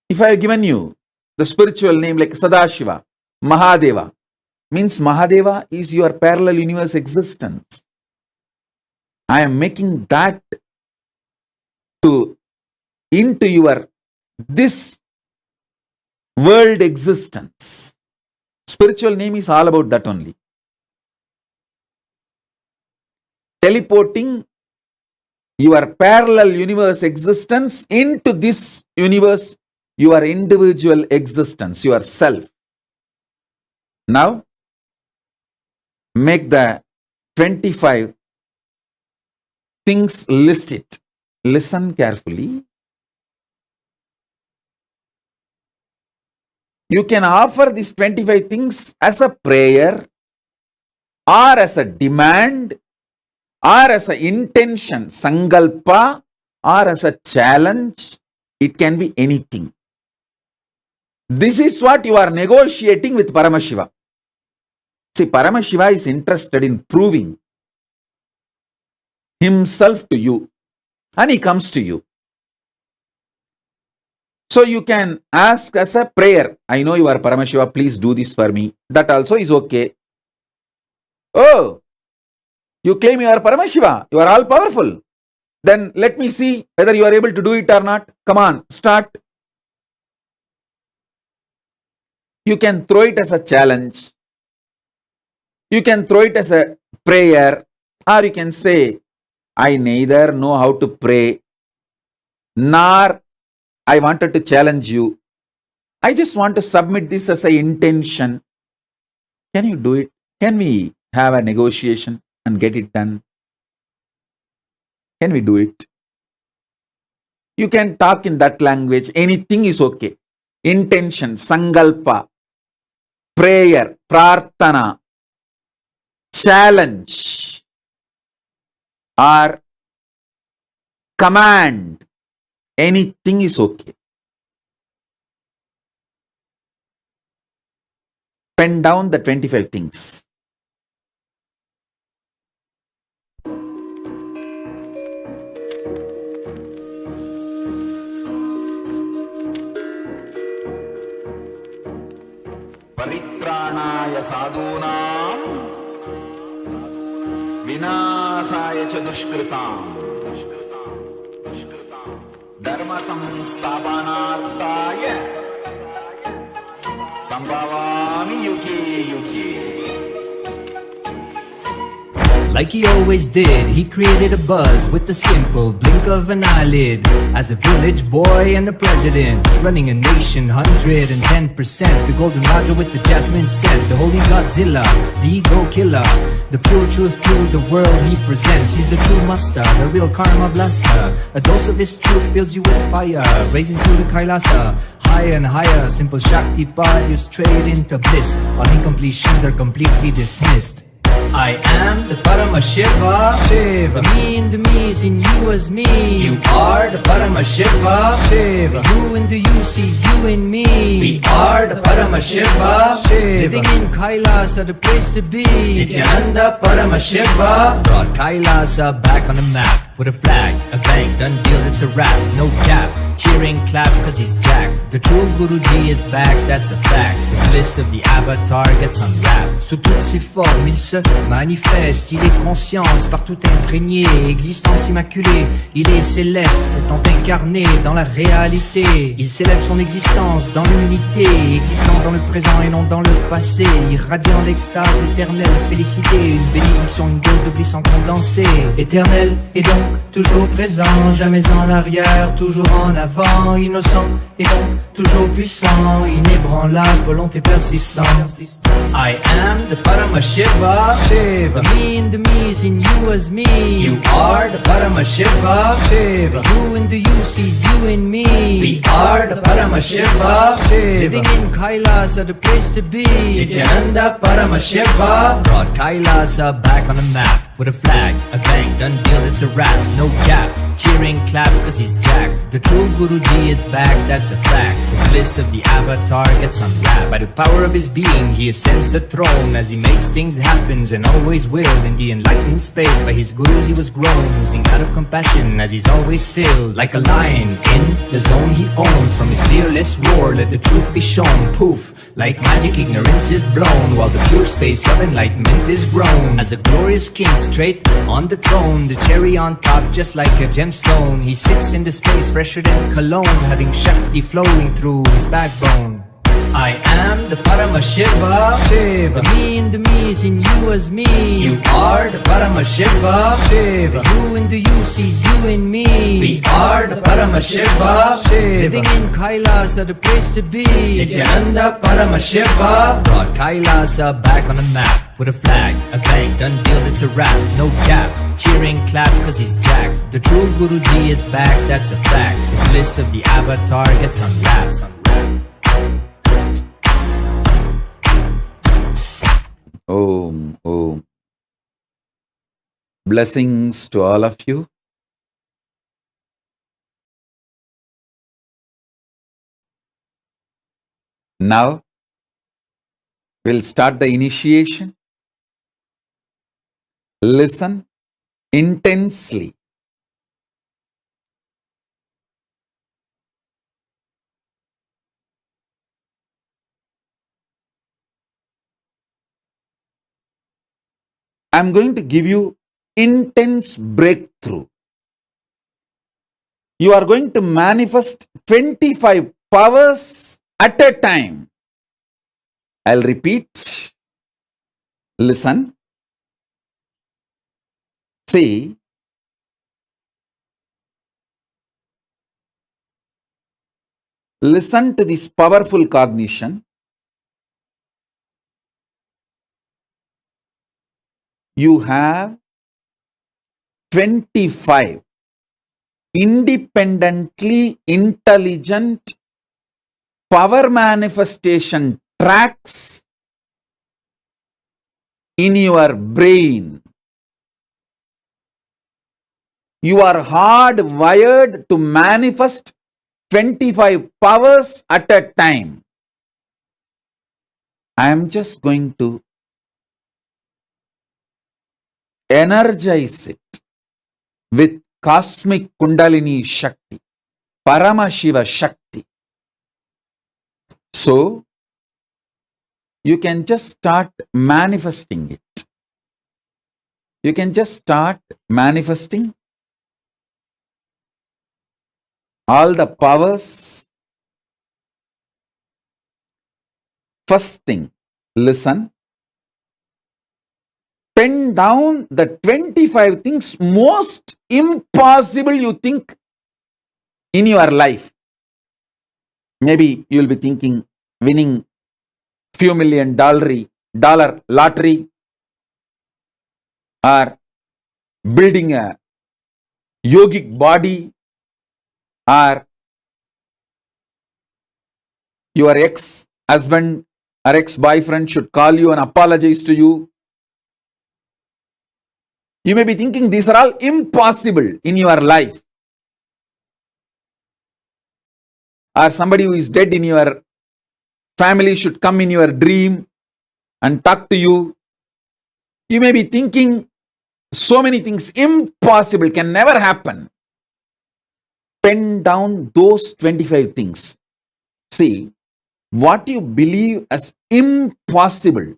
If I have given you the spiritual name like Sadashiva, Mahadeva, means Mahadeva is your parallel universe existence. I am making that into your this world existence. Spiritual name is all about that only. Teleporting your parallel universe existence into this universe, your individual existence, yourself. Now, make the 25 things, list it. Listen carefully. You can offer these 25 things as a prayer, or as a demand, or as an intention, sankalpa, or as a challenge. It can be anything. This is what you are negotiating with Paramashiva. See, Paramashiva is interested in proving himself to you, and he comes to you. So you can ask as a prayer, I know you are Paramashiva, please do this for me. That also is okay. Oh, you claim you are Paramashiva, you are all powerful. Then let me see whether you are able to do it or not. Come on, start. You can throw it as a challenge. You can throw it as a prayer, or you can say, I neither know how to pray, nor I wanted to challenge you. I just want to submit this as an intention. Can you do it? Can we have a negotiation and get it done? Can we do it? You can talk in that language. Anything is okay. Intention, sankalpa, prayer, prarthana, challenge, or command. Anything is okay. Pen down the 25 things. Paritrāṇāya sadhūnāṁ vināsāya ca duṣkritāṁ dharma samsthapanārthāya sambhavāmi yuke yuke. Like he always did, he created a buzz with the simple blink of an eyelid. As a village boy and a president, running a nation 110%. The golden Raja with the jasmine scent, the holy Godzilla, the ego killer. The pure truth to the world he presents. He's the true master, the real karma blaster. A dose of his truth fills you with fire, raises you to Kailasa. Higher and higher, simple Shakti path, you're straight into bliss. All incompletions are completely dismissed. I am the Paramashiva, Shiva. Me in the me is in you as me. You are the Paramashiva, Shiva. You in the you sees you in me. We are the Paramashiva, Shiva. Living in Kailasa, the place to be. Nithyananda Paramashiva brought Kailasa back on the map. With a flag, a bang, done deal, it's a wrap. No gap, cheering, clap, cause he's jacked. The true Guruji is back, that's a fact. The bliss of the avatar gets unwrapped. Sous toutes ses formes, il se manifeste. Il est conscience, partout imprégné. Existence immaculée, il est céleste, étant incarné dans la réalité. Il célèbre son existence dans l'unité, existant dans le présent et non dans le passé. Irradiant l'extase éternelle, félicité. Une bénédiction, une dose de bliss en condensé. Éternel et donc toujours présent, jamais en arrière, toujours en avant, innocent et donc toujours puissant, inébranlable, volonté persistante. I am the Paramashiva, Shiva. Me in the me is in you as me. You are the Paramashiva, Shiva. You in the you sees you in me. We are the Paramashiva, Shiva. Living in Kailasa, the place to be. Nithyananda Paramashiva brought Kailasa back on the map. With a flag, a bang, done deal, it's a wrap. No gap, cheering, clap, cause he's jacked. The true Guruji is back, that's a fact. The bliss of the avatar gets unwrapped. By the power of his being, he ascends the throne. As he makes things happen, and always will. In the enlightened space, by his gurus he was grown. Oozing out of compassion, as he's always still. Like a lion, in the zone he owns. From his fearless roar, let the truth be shown. Poof, like magic, ignorance is blown. While the pure space of enlightenment is grown. As a glorious king, straight on the throne, the cherry on top just like a gemstone. He sits in the space fresher than cologne, having Shakti flowing through his backbone. I am the Paramashiva, Shiva. Me in the me is in you as me. You are the Paramashiva, Shiva. You in the you sees you in me. We are the Paramashiva, Shiva. Living in Kailasa, the place to be. Nithyananda Paramashiva brought Kailasa back on the map. With a flag, a bang, done deal, it's a wrap. No gap, cheering, clap, cause he's jacked. The true Guruji is back, that's a fact. The bliss of the avatar gets unwrapped. Om, Om. Blessings to all of you. Now, we'll start the initiation. Listen intensely. I'm going to give you intense breakthrough. You are going to manifest 25 powers at a time. I'll repeat. Listen. See. Listen to this powerful cognition. You have 25 independently intelligent power manifestation tracks in your brain. You are hardwired to manifest 25 powers at a time. I am just going to energize it with cosmic Kundalini Shakti, Paramashiva Shakti. So, you can just start manifesting it. You can just start manifesting all the powers. First thing, listen. Pen down the 25 things most impossible you think in your life. Maybe you'll be thinking winning few $1,000,000 lottery, or building a yogic body, or your ex-husband or ex-boyfriend should call you and apologize to you. You may be thinking these are all impossible in your life. Or somebody who is dead in your family should come in your dream and talk to you. You may be thinking so many things impossible, can never happen. Pen down those 25 things. See, what you believe as impossible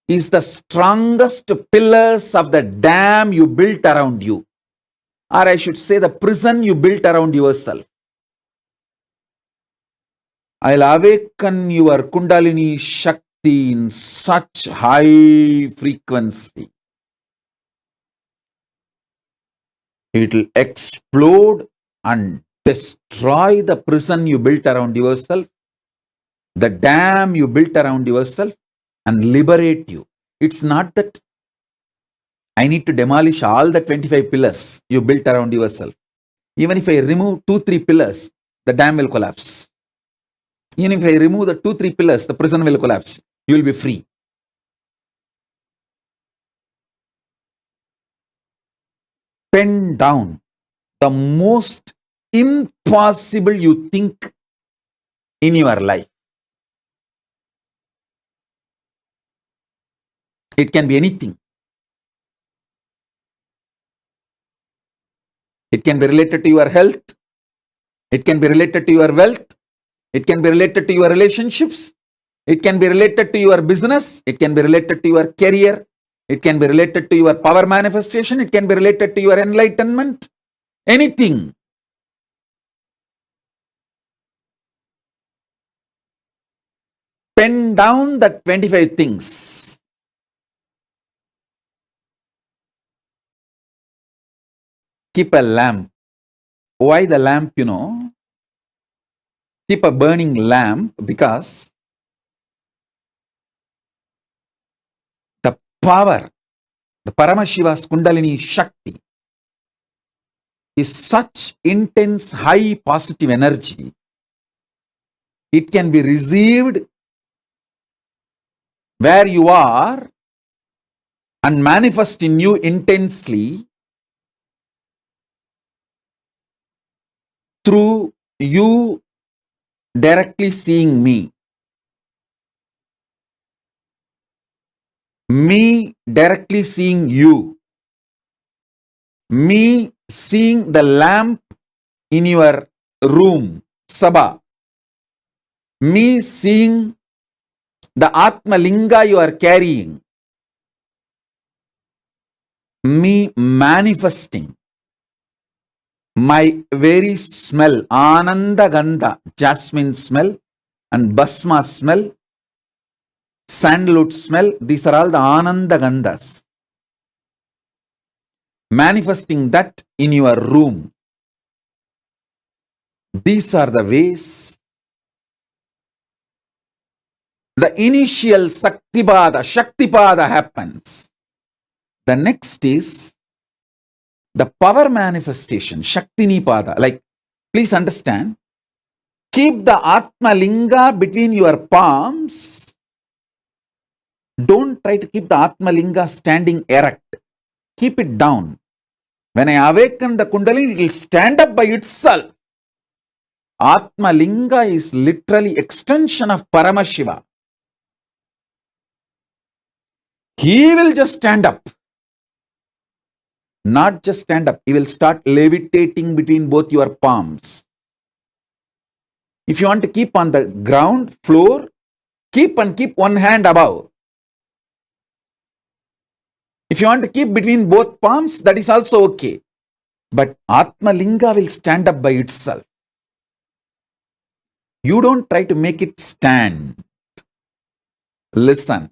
is the strongest pillars of the dam you built around you. Or I should say the prison you built around yourself. I'll awaken your Kundalini Shakti in such high frequency. It will explode and destroy the prison you built around yourself, the dam you built around yourself, and liberate you. It's not that I need to demolish all the 25 pillars you built around yourself. Even if I remove 2-3 pillars, the dam will collapse. Even if I remove the 2-3 pillars, the prison will collapse. You will be free. Pen down the most impossible you think in your life. It can be anything. It can be related to your health. It can be related to your wealth. It can be related to your relationships. It can be related to your business. It can be related to your career. It can be related to your power manifestation. It can be related to your enlightenment. Anything. Pen down the 25 things. Keep a lamp. Why the lamp, Keep a burning lamp because the power, the Paramashiva's Kundalini Shakti is such intense, high positive energy. It can be received where you are and manifest in you intensely through you directly seeing me. Me directly seeing you. Me seeing the lamp in your room, Sabha. Me seeing the Atma Linga you are carrying. Me manifesting my very smell, Ananda Gandha, jasmine smell, and Basma smell, sandalwood smell. These are all the Ananda Gandhas. Manifesting that in your room. These are the ways. The initial Shaktipada happens. The next is the power manifestation, Shaktinipada. Like, please understand, keep the Atma Linga between your palms. Don't try to keep the Atma Linga standing erect. Keep it down. When I awaken the Kundalini, it will stand up by itself. Atma Linga is literally extension of Paramashiva. He will just stand up. Not just stand up, he will start levitating between both your palms. If you want to keep on the ground floor, keep one hand above. If you want to keep between both palms, that is also okay. But Atma Linga will stand up by itself. You don't try to make it stand. Listen.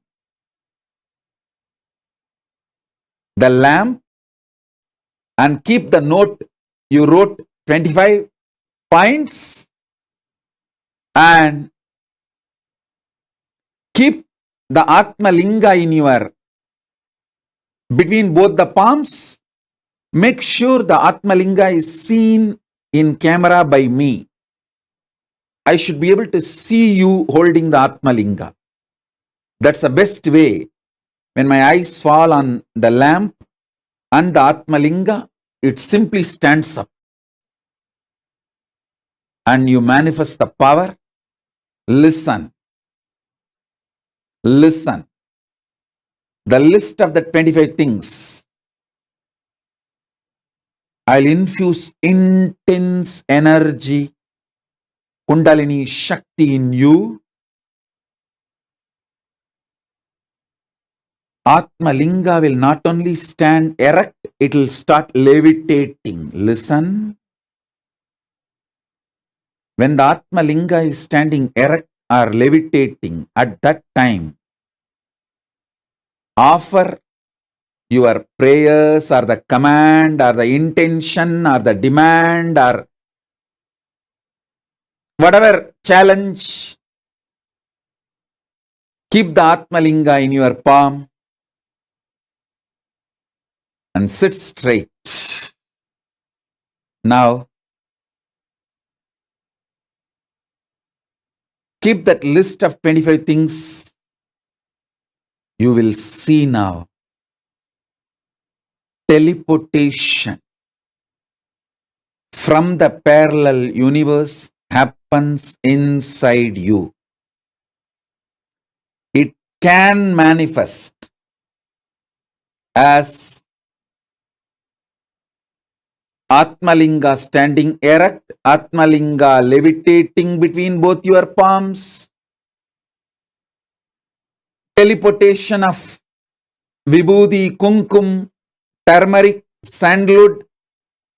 The lamp, and keep the note you wrote 25 points, and keep the Atma Linga in your between both the palms. Make sure the Atma Linga is seen in camera by me. I should be able to see you holding the Atma Linga. That's the best way. When my eyes fall on the lamp and the Atma Linga, it simply stands up. And you manifest the power. Listen. Listen. The list of the 25 things. I'll infuse intense energy, Kundalini Shakti in you. Atma Linga will not only stand erect, it will start levitating. Listen. When the Atma Linga is standing erect or levitating, at that time, offer your prayers or the command or the intention or the demand or whatever challenge. Keep the Atma Linga in your palm and sit straight. Now, keep that list of 25 things. You will see now. Teleportation from the parallel universe happens inside you. It can manifest as Atmalinga standing erect, Atmalinga levitating between both your palms, teleportation of Vibhuti, Kumkum, turmeric, sandalwood,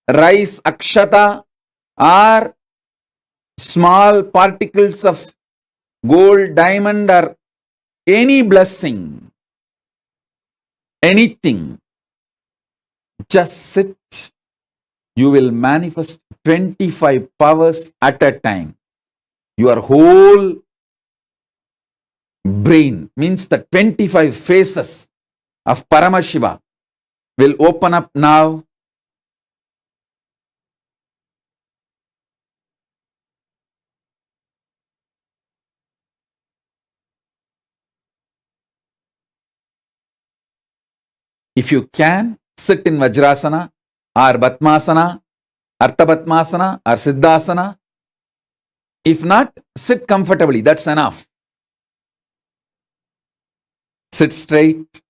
rice, akshata, or small particles of gold, diamond, or any blessing, anything. Just sit. You will manifest 25 powers at a time. Your whole brain, means the 25 faces of Paramashiva, will open up now. If you can, sit in Vajrasana or Batmasana, Artha Batmasana or Siddhasana. If not, sit comfortably. That's enough. Sit straight.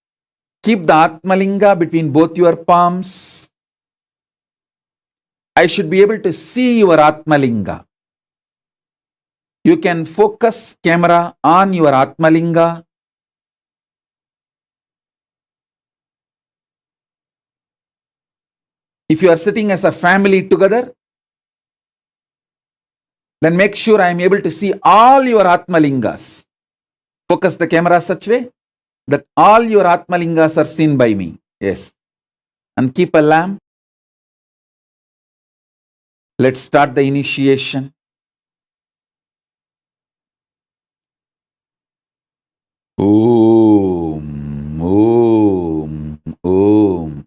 Keep the Atmalinga between both your palms. I should be able to see your Atmalinga. You can focus camera on your Atmalinga. If you are sitting as a family together, then make sure I am able to see all your Atmalingas. Focus the camera such way that all your Atmalingas are seen by me. Yes. And keep a lamp. Let's start the initiation. Om, Om, Om.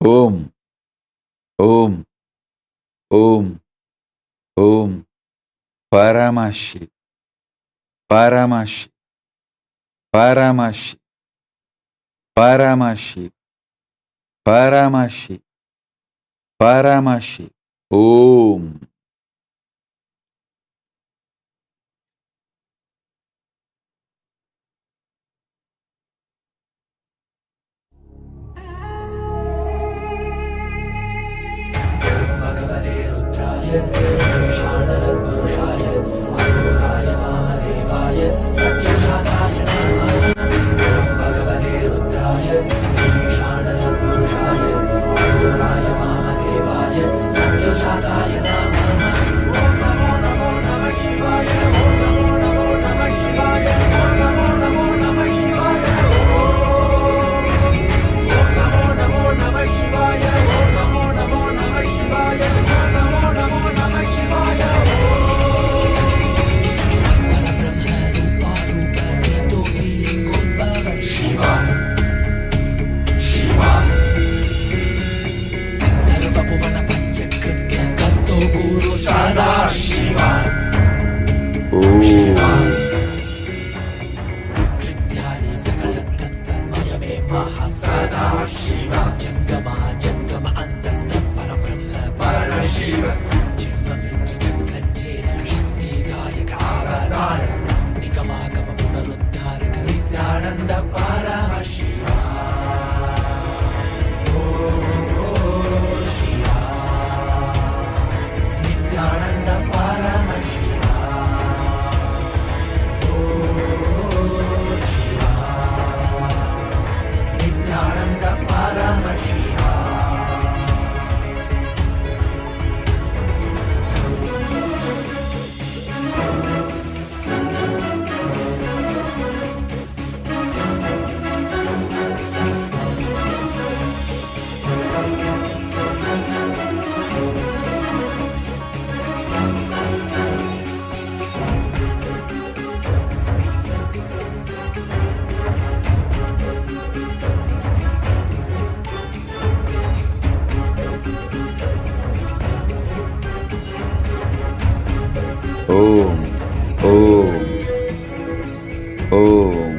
Om, Om, Om, Om. Paramashi, Paramashi, Paramashi, Paramashi, Paramashi, Paramashiva. Om. Om. Om. Om. Om.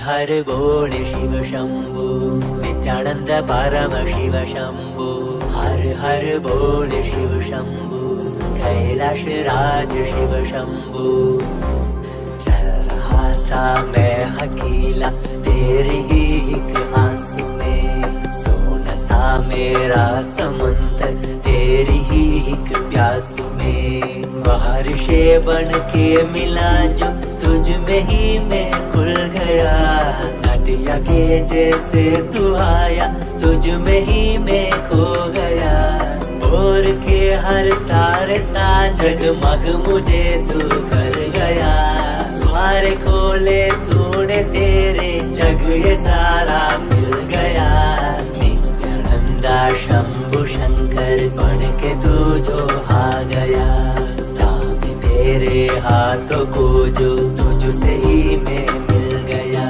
हर बोल शिव शंभु नित्यानंद परमशिव शंभु हर बोल शिव शंभु कैलाश राज शिव शंभु चल रहा था मैं अकेला तेरी ही एक आंसू में सोना सा मेरा समंदर तेरी ही एक प्यास में बारिशे बन के मिला जो तुझ में ही मैं खुल गया दिया के जैसे तू आया, तुझ में ही मैं खो गया। भोर के हर तारे सा जगमग मुझे तू कर गया। द्वार खोले तूने तेरे, जग ये सारा मिल गया। नित्यानंदा शंभु शंकर बन के तू जो आ गया। दाम तेरे हाथों को जो तुझसे ही मैं मिल गया।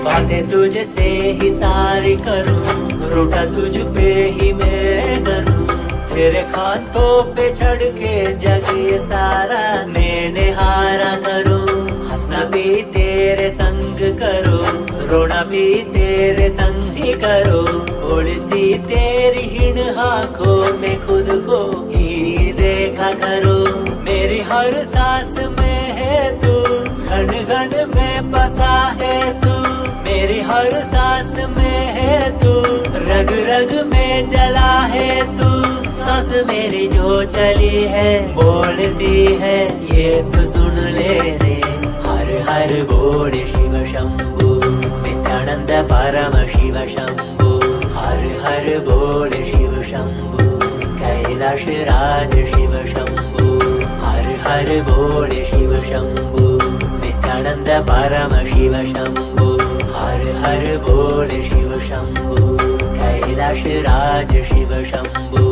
बातें तुझसे ही सारी करूं, रूठा तुझ पे ही मैं करूं। तेरे खातों पे चढ़ के जग ये सारा मैंने हारा करूं। हंसना भी तेरे संग करो, रोना भी तेरे संग ही करो। थोड़ी सी तेरी हिन आंखों में खुद को ही देखा करो। मेरी हर सांस में है तू, घन घन में बसा है तू। मेरी हर सांस में है तू, रग रग में जला है तू। सांस मेरी जो चली है बोलती है ये तो सुन ले रे। हर हर बोल शिव शंभु, नित्यानंद परमशिव शंभु। हर हर बोल शिव शंभु, कैलाश राज शिव शंभु। हर हर बोल शिव शंभु, नित्यानंद परमशिव शंभु। हर हर बोल शिव शंभु, कैलाश राज शिव शंभु।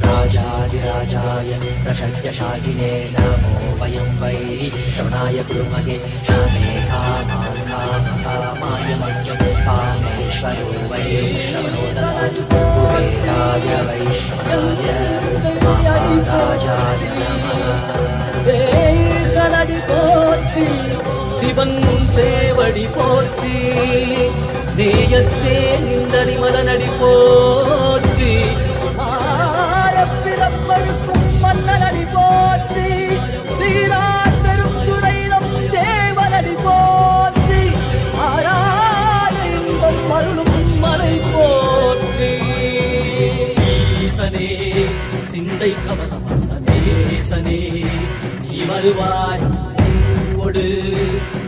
राजाधिराजाय प्रशक्यशालिने नमो वयं वै श्रवणाय कुर्महे। कामे कामान् कामकामाय मह्यं कामेश्वरो वै श्रवणो ददातु। कुबेराय वैश्रवणाय महाराजाय नमः। சலடி போற்றி சிவன் சேவடி போற்றி, நேயத்தே நின்றடி மலனடி போற்றி. பிறப்பருக்கும் மன்னனடி போற்றி, சீரார் பெரும் துறையிடம் தேவனடி போற்றி. ஆராத இன்பம் அருளும் மலை போற்றி. ஈசனே சிந்தை கவனம் நேசனே, நீ வருவாய் ஒடு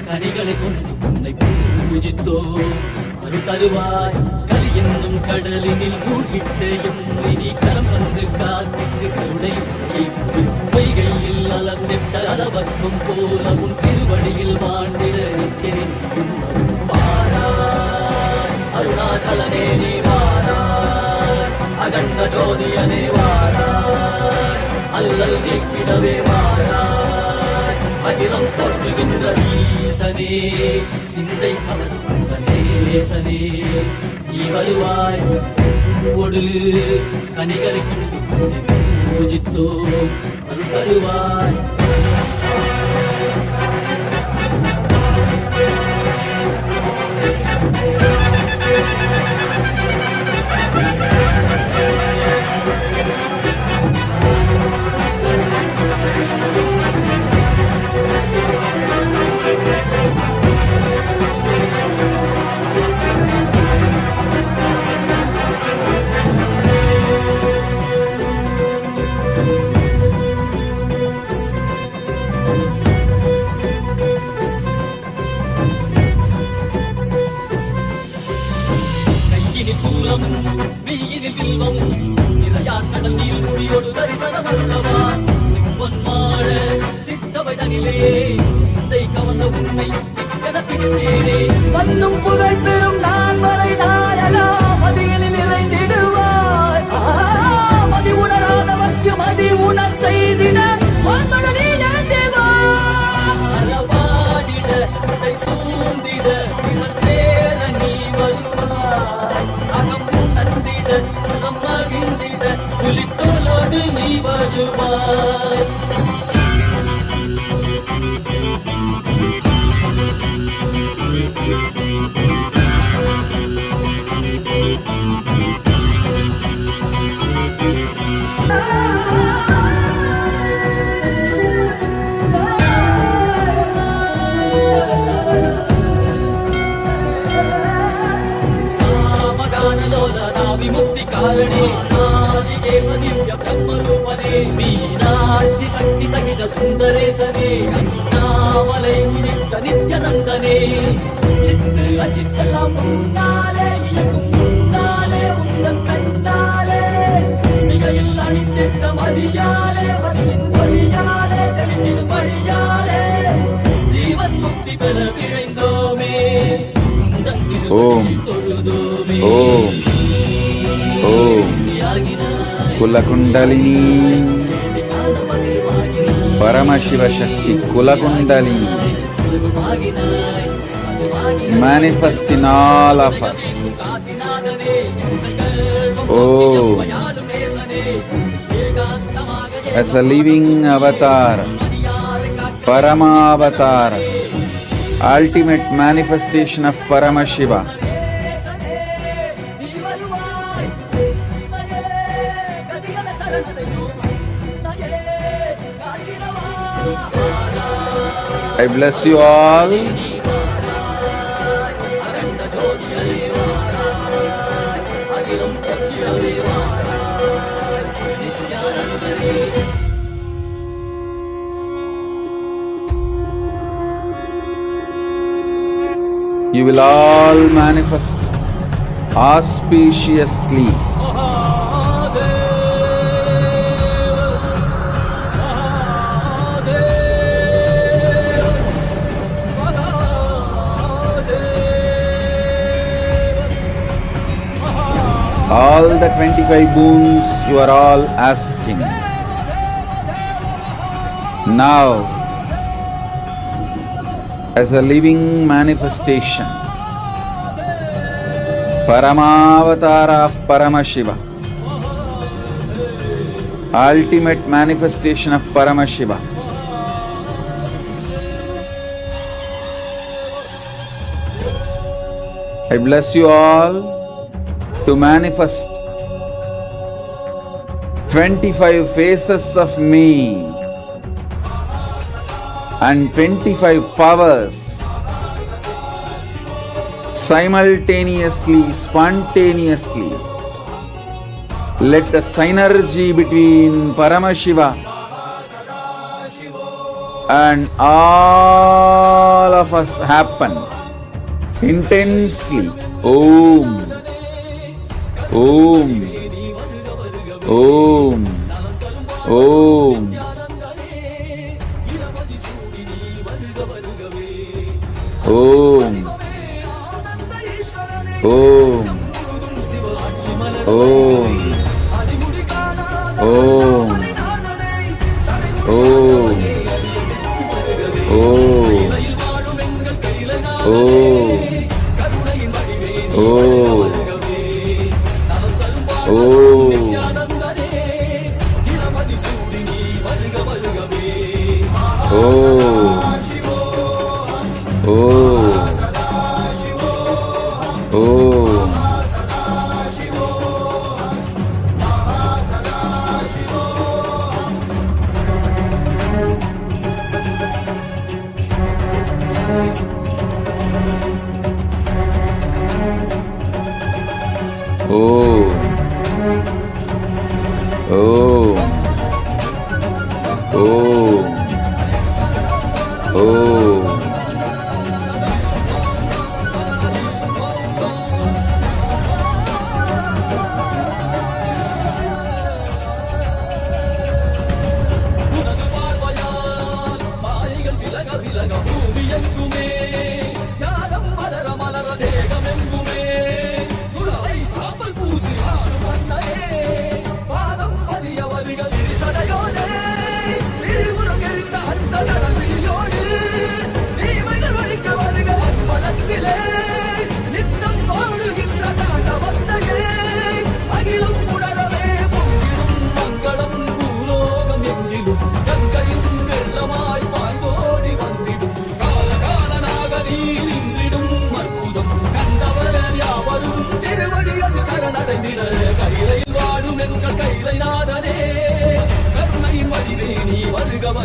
கனிகளை கொண்டு உன்னை பூஜித்தோ அரு தருவாய். கலி என்னும் கடலினில் மூழ்கிட்டு நீ கரம் வந்து காத்திட்டு கருணை பொய்கையில் அலர்ந்திட்ட அளவற்றும் போல உன் திருவடியில் வாழ்ந்திட வாராய். அருணாச்சலனே நீ வாராய், அகண்ட ஜோதியனே வாராய். அல்லல் நீக்கிடவே வாராய், அகிலம் போற்றுகின்ற ஈசனே சிந்தை கவனம் நேசனே. நீ வருவாய் ஒடு கனிகளை கொண்டு பூஜித்தோ அருள் தருவாய். வெயிலில் வில்வம் நிறையார் கடல் நீர் குடியோடு தரிசனம் அல்லவா. சிவன் மாட சிற்றவை தனிலே சிந்தை கவர்ந்த உன்னை சிக்கன பிடித்தேனே. வந்தும் புகழ் பெறும் நான் வரை நாயகா, மதியினில் இறைந்திடுவாய். மதி உணராதவர்க்கு மதி உணர் செய்திட நீ எழுந்திவாடிட சூழ்ந்திட சேர நீ வருவாய். அகம் நந்திட மகிழ்ந்திட புலித்தோலோடு நீ வருவாய். సామగానలో సదా విముక్తి కారణే ఆదికేశ దివ్య బ్రహ్మరూపనే మీనాక్షి శక్తి సహిత సుందరేశనే అన్నామలై ఉదిత నిత్యనందనే சித்து அச்சித்தெல்லாம் முன்னாலே இயக்கும் முன்னாலே உந்தன் கண்ணாலே சிகையில் அணிந்திட்ட மதியாலே மதியின் மொழியாலே தெளிந்திடும் வழியாலே ஜீவன் முக்தி பெற விழைந்தோமே உந்தன் ஓம் தொழுதோமே ஓம் ஓம் குலகுண்டலினி பரமசிவ சக்தி குலகுண்டலினி manifest in all of us. Oh, as a living avatar, Paramaavatar, ultimate manifestation of Paramashiva. I bless you all. You will all manifest auspiciously. All the 25 boons you are all asking. Now, as a living manifestation, Paramavatara of Paramashiva, ultimate manifestation of Paramashiva, I bless you all to manifest 25 faces of me and 25 powers simultaneously, spontaneously. Let the synergy between Paramashiva and all of us happen intensely. Om, Om, Om, Om. Om, Om, Om, Om, Om,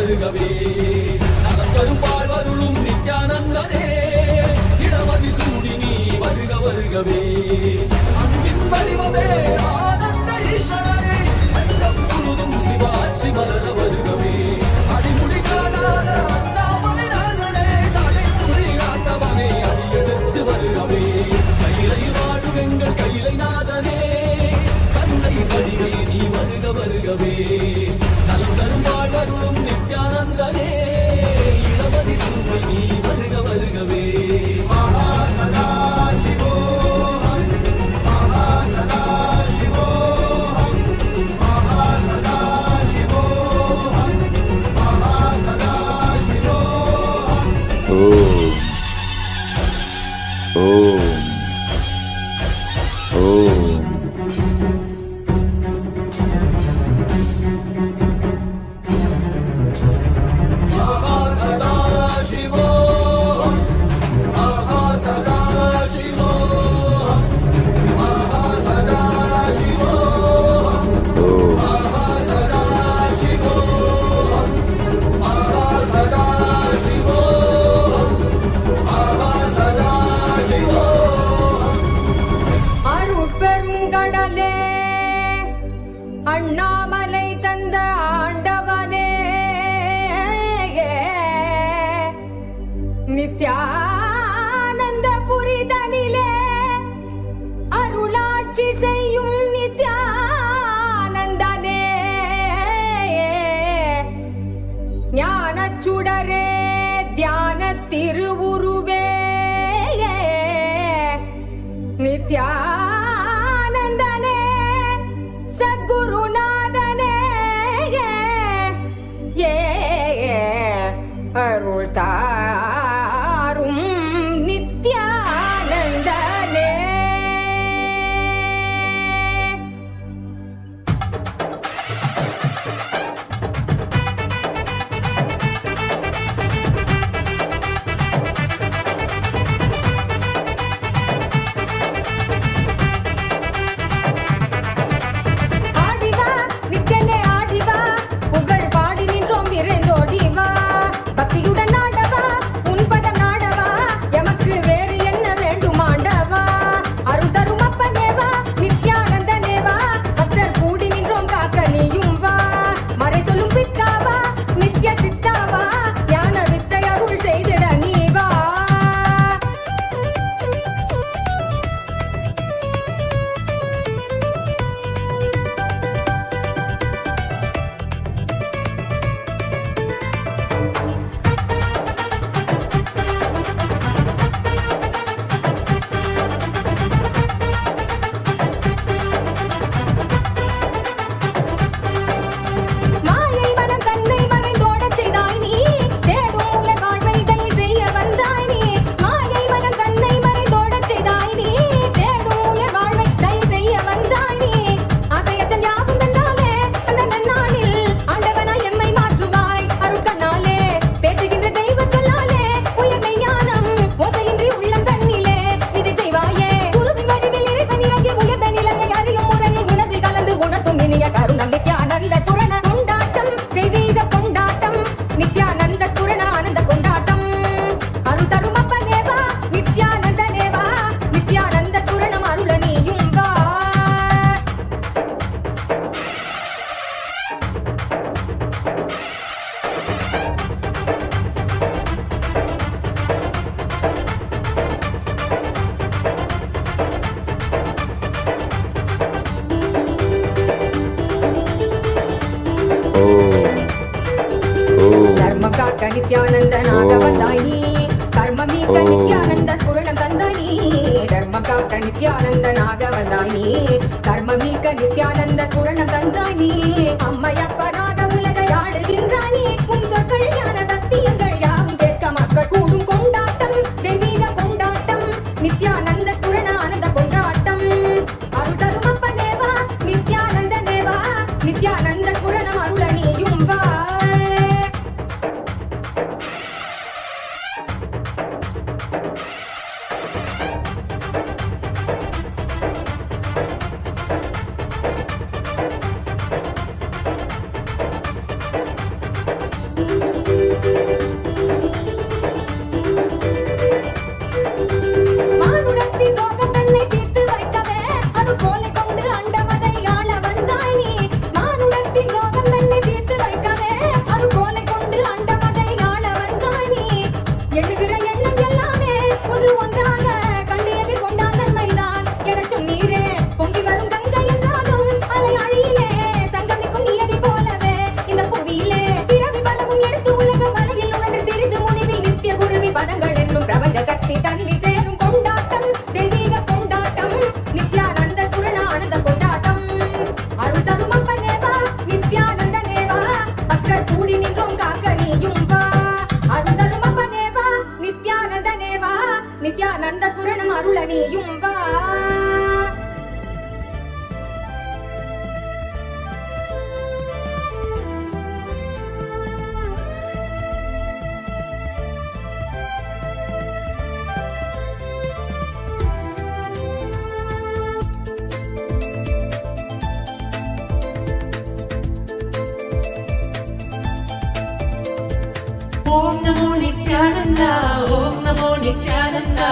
வருகவே நலம் தரும் வாழ்வருளும் நித்யானந்தனே இடமதி சூடி நீ வருக வருகவே அன்பின் வடிவமே ஆனந்த ஈஸ்வரனே அண்டம் முழுதும் சிவாச்சி மலர வருகவே அடிமுடி காணாத அண்ணாமலை நாதனே தடைமுடி காத்தவனே அடியெடுத்து வருகவே கையிலை வாடும் எங்கள் கையிலை நாதனே கருணை வடிவே நீ வருக வருகவே நலம் தரும் வாழ்வருளும் நித்யானந்தனே இடமதி சூடி நீ வருக வருகவே அண்ணாமலை தந்த ஆண்டவனே நித்யானந்த புரிதனிலே அருளாட்சி செய்யும் நித்யானந்தனே ஞானச்சுடரே தியான திருவுருவே நித்யானந்தனே சத்குருநாதனே அருள் தாரும் நித்யானந்தனே ஆடிவா நித்யனே ஆடிவா புகழ் பாடி நின்றோம் விரைந்தோடிவா பக்தியுடன் ஆடவா உன்பதம் நாடவா எமக்கு வேறு என்ன வேண்டும் ஆண்டவா அருள் தரும் அப்பனேவா நித்யானந்தனேவா பக்தர் கூடி நின்றோம் காக்க நீயும் வா மறை சொல்லும் பித்தாவா நித்ய சித்தாவா ஞான வித்தை அருள் செய்திட நீ வா மாயை மனம் தன்னை மறைந்தோடச் செய்தாய் நீ தேடும் உயர் வாழ்வை தயை செய்ய வந்தாய் நீ மாயை மனம் தன்னை மறைந்தோடச் செய்தாய் நீ தேடும் உயர் வாழ்வை தயை செய்ய வந்தாய் நீ ஆசையற்ற ஞாபகம் தந்தாலே அந்த நன்னாளில் ஆண்டவனாய் எம்மை மாற்றுவாய் அருட்கண்ணாலே பேசுகின்ற தெய்வச் சொல்லாலே உயர் மெய்ஞானம் ஓசையின்றி உள்ளம் தன்னிலே இதை செய்வாயே குருவின் வடிவில் இறைவன் இறங்கி உயர்ந்த நிலையை அறியும் முறையை உணர்வு கலந்து உணர்த்தும் இனிய கருணம் நித்யானந்த சுரண கொண்டாட்டம் தெய்வீக கொண்டாட்டம் நித்யானந்த சுரண ஆனந்த கொண்டாட்டம் அருள் தரும் அப்பனேவா நித்யானந்தனேவா நித்யானந்த சுரணம் அருள நீயும் வா தர்மம் காக்க நித்யானந்தனாக வந்தாய் நீ கர்மம் நீக்க நித்யானந்த ஸ்புரணம் தந்தாய் நீ தர்மம் காக்க நித்யானந்தனாக வந்தாய் நீ கர்மம் நீக்க நித்யானந்த ஸ்புரணம் தந்தாய் நீ அம்மையப்பனாக உலகை ஆடுகின்றாய் நீ உன் சொற்கள் ஞான சத்தியங்கள் யாவும் கேட்க மக்கள் கூடும் கொண்டாட்டம் தெய்வீக கொண்டாட்டம் நித்யானந்த ஸ்புரண ஆனந்த கொண்டாட்டம் அருள் தரும் அப்பனேவா நித்யானந்தனேவா நித்யானந்த ஸ்புரணம் அருள நீயும் வா நித்யானந்த புரணம் அருளணியும் வா. ओम नमो नित्यानंदा, ओम नमो नित्यानंदा,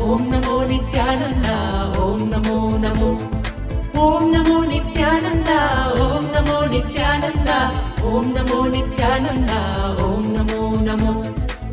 ओम नमो नित्यानंदा, ओम नमो नमो. ओम नमो नित्यानंदा, ओम नमो नित्यानंदा, ओम नमो नित्यानंदा, ओम नमो नमो.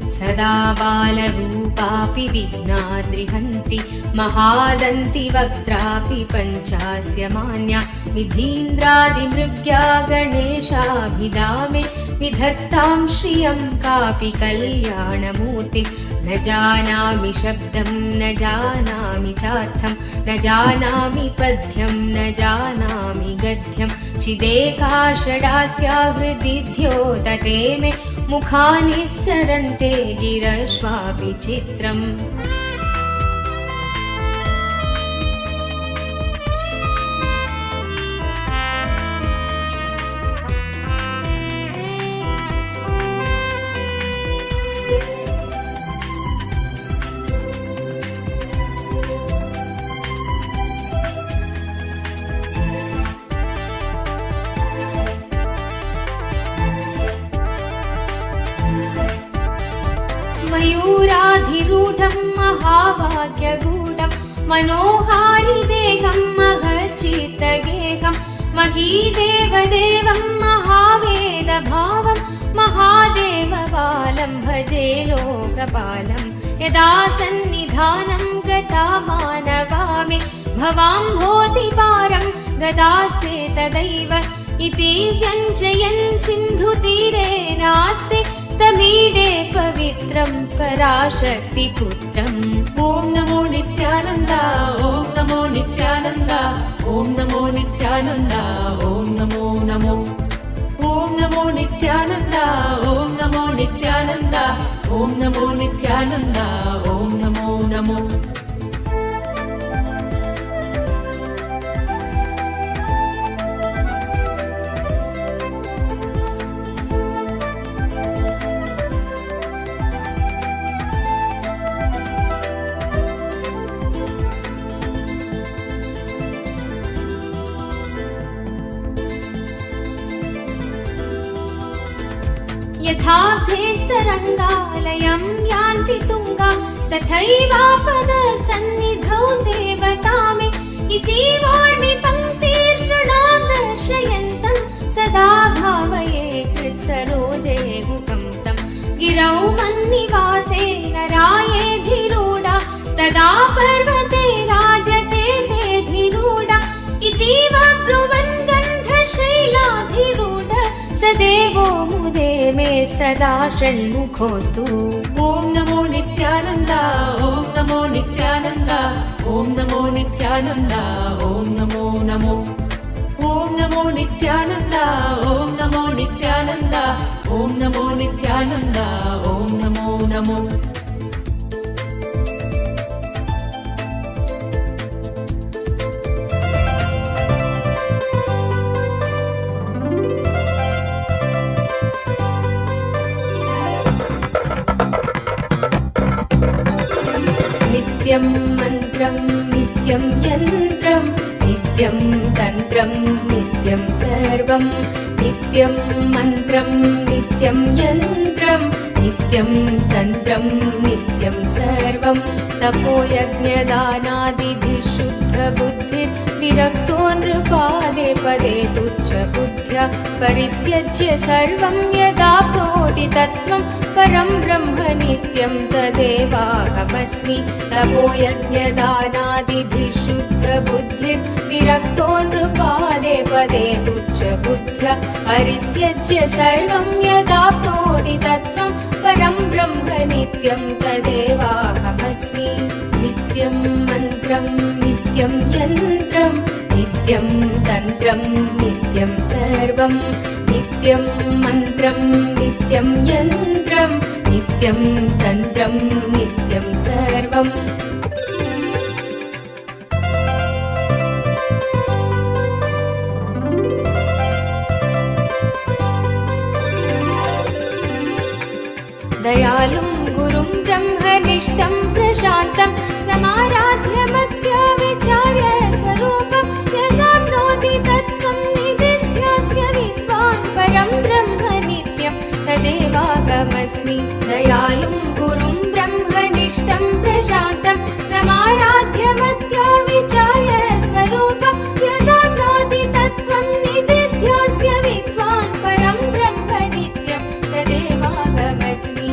सदा बालरूपापि विघ्नाद्रिहन्ति महादन्ति वक्त्रापि पञ्चास्य मान्या विधीन्द्रादिमृग्या गणेशाभिधामे विधत्तां श्रियं कापि कल्याणमूर्ति. न जानामि शब्दं न जानामि चार्थं न जानामि पद्यं न जानामि गद्यं चिदेका षडास्या हृदि द्योतते मे मुखानि सरन्ते गिरश्वापि चित्रम्. मयूराधिरूढं महाभाग्यगूढं मनोहारि देहं महच्चित्तगेहं महीदेवदेवं महावेदभावं महादेवबालं भजे लोकपालं. यदा सन्निधानं गता मानवामि भवाम्भोधिपारं गदास्ते तदैव इति व्यञ्जयन् सिन्धुतीरे नास्ते तमीडे पवित्रं पराशक्तिपुत्रम्. ओम नमो नित्यानंदा, ओम नमो नित्यानंदा, ओम नमो नित्यानंदा, ओम नमो नमो. ओम नमो नित्यानंदा, ओम नमो नित्यानंदा, ओम नमो नित्यानंदा, ओम नमो नमो. यथार्थेस्तरङ्गालयं यान्ति तुङ्गा तथैवापदसन्निधौ सेवतामि इति वार्मि पङ्क्तिर्नृणां दर्शयन्तं सदा भावये कृत्सरोजे मुखं तं. गिरौ मन्निवासे नरायेऽधिरूढा तदा पर्वते राजते तेऽधिरूढा इतीव ब्रुवन् गन्धशैलाधिरूढ स देवो मुदे मे सदा षण्मुखोऽस्तु. ओम नमो नित्यानंदा, ओम नमो नित्यानंदा, ओम नमो नित्यानंदा, ओम नमो नमो. ओम नमो नित्यानंदा, ओम नमो नित्यानंदा, ओम नमो नित्यानंदा, ओम नमो नमो. नित्यं मन्त्रं नित्यं यन्त्रं नित्यं तन्त्रं नित्यं सर्वं नित्यं मन्त्रं नित्यं यन्त्रं नित्यं तन्त्रं नित्यं सर्वं. तपोयज्ञदानादिभिः शुद्धबुद्धिः विरक्तो नृपादे पदे तुच्छबुद्ध्या परित्यज्य सर्वं यदाप्नोति तत्त्वं परं ब्रह्म नित्यं तदेवाहमस्मि. तपोयज्ञदानादिभिः शुद्धबुद्धिः विरक्तो नृपादे पदे तुच्छबुद्ध्या परित्यज्य सर्वं यदाप्नोति तत्त्वं परं ब्रह्म नित्यं तदेवाहमस्मि. नित्यं मन्त्रं नित्यं यन्त्रं नित्यं तन्त्रं नित्यं सर्वं नित्यं मन्त्रं नित्यं यन्त्रं नित्यं नित्यं तन्त्रं नित्यं सर्वम् दयालुं गुरुं ब्रह्मनिष्ठं प्रशान्तं समाराध्य मत्या विचार्य स्वरूपं यदाप्नोति तत्त्वं निदिध्यास्य विद्वान् परं ब्रह्म नित्यं तदेवाहमस्मि दयालुं गुरुं ब्रह्मनिष्ठं प्रशान्तं समाराध्य मत्या विचार्य स्वरूपं यदाप्नोति तत्त्वं निदिध्यास्य विद्वान् परं ब्रह्म नित्यं तदेवाहमस्मि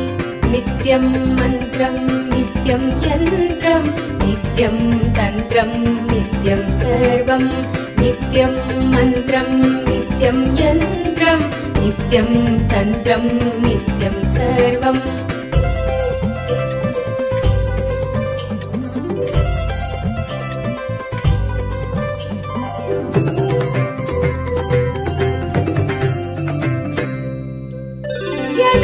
नित्यं मन्त्रं नित्यं यन्त्रं नित्यं तन्त्रं नित्यं सर्वं नित्यं मन्त्रं नित्यं यन्त्रं नित्यं तन्त्रं नित्यं सर्वम्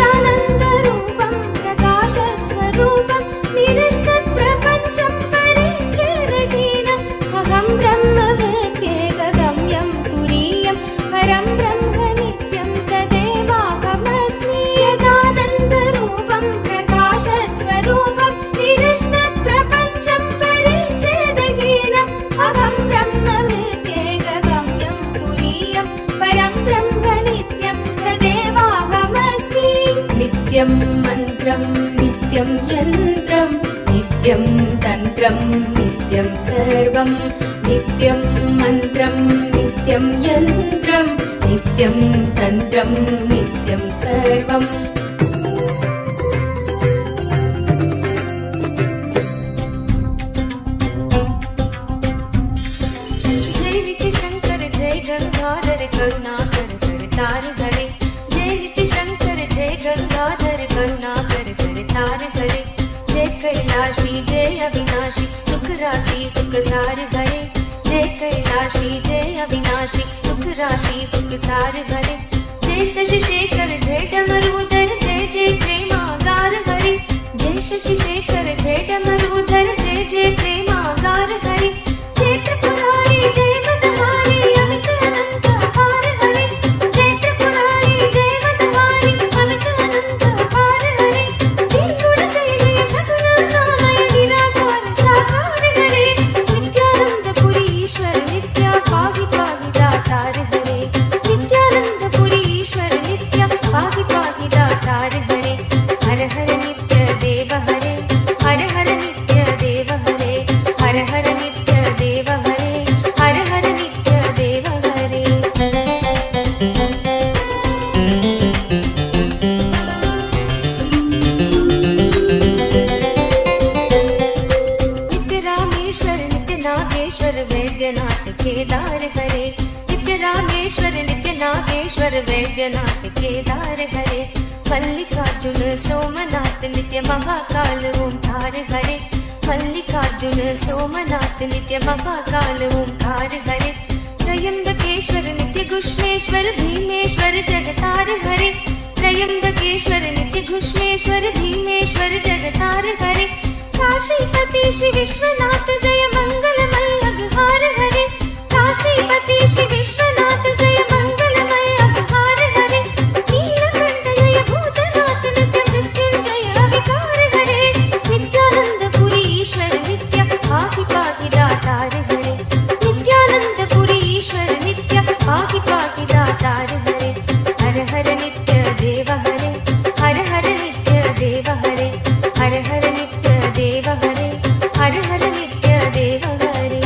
यदानन्दरूपं प्रकाशस्वरूपं निरस्तप्रपञ्चं परिच्छेदहीनम् अहं ब्रह्मवृत्त्येकगम्यं तुरीयं परं ब्रह्म नित्यं तदेवाहमस्मि यदानन्दरूपं प्रकाशस्वरूपं निरस्तप्रपञ्चं परिच्छेदहीनम् अहं ब्रह्मवृत्त्येकगम्यं तुरीयं परं ब्रह्म नित्यं तदेवाहमस्मि नित्यं मन्त्रं नित्यं यन्त्रं नित्यं तन्त्रं नित्यं सर्वं नित्यं मन्त्रं नित्यं यन्त्रं नित्यं तन्त्रं नित्यं सर्वम् जय नित्य शंकर जय गंगाधर करुणाकर करतार हरे जय नित्य शंकर जय गंगाधर करुणाकर करतार हरे जय कैलाशी जय अविनाशी सुख राशि सुख सार हरे जय कैलाशी जय अविनाशी सुख राशि सुख सार हरे जय शशि शेखर जय डमरूधर जय जय प्रेमागार हरे जय शशि शेखर जय डमरूधर जय जय प्रेमागार हरे जय त्रिपुरारी जय मतहारी अमित अनंत अपार हरे जय त्रिपुरारी जय मतहारी अमित अनंत अपार हरे निर्गुण जय जय सगुण कामय निराकार साकार हरे नित्यानंद पुरी ईश्वर नित्य पाहि पाहि दातार हरे नित्यानंद पुरी ईश्वर नित्य पाहि पाहि दातार हरे हर हर नित्य देव हरे हर हर नित्य देव हरे हर हर नित्य देव हरे हर हर नित्य देव हरे नित्य रामेश्वर नित्य नागेश्वर वैद्यनाथ केदार हरे नित्य रामेश्वर नित्य नागेश्वर वैद्यनाथ केदार हरे मल्लिकार्जुन सोमनाथ नित्य महाकाल ओंकार हरे मल्लिकार्जुन सोमनाथ नित्य महाकाल ओंकार हरे त्रयंबकेश्वर नित्य घुष्मेश्वर भीमेश्वर जगतार हरे त्रयंबकेश्वर नित्य घुष्मेश्वर भीमेश्वर जगतार हरे काशीपति श्री विश्वनाथ जय मंगलमय अघहार हरे काशीपति श्री विश्वनाथ जय मंगलमय अघहार हरे नीलकंठ जय भूतनाथ नित्य मृत्युंजय अविकार हरे नित्यानंद पुरी ईश्वर नित्य पाहि पाहि दातार हरे नित्यानंद पुरी ईश्वर नित्य पाहि पाहि दातार हरे हर हर नित्य देव हरे हर हर नित्य देव हरे हर हर नित्य देव हरे हर हर नित्य देव हरे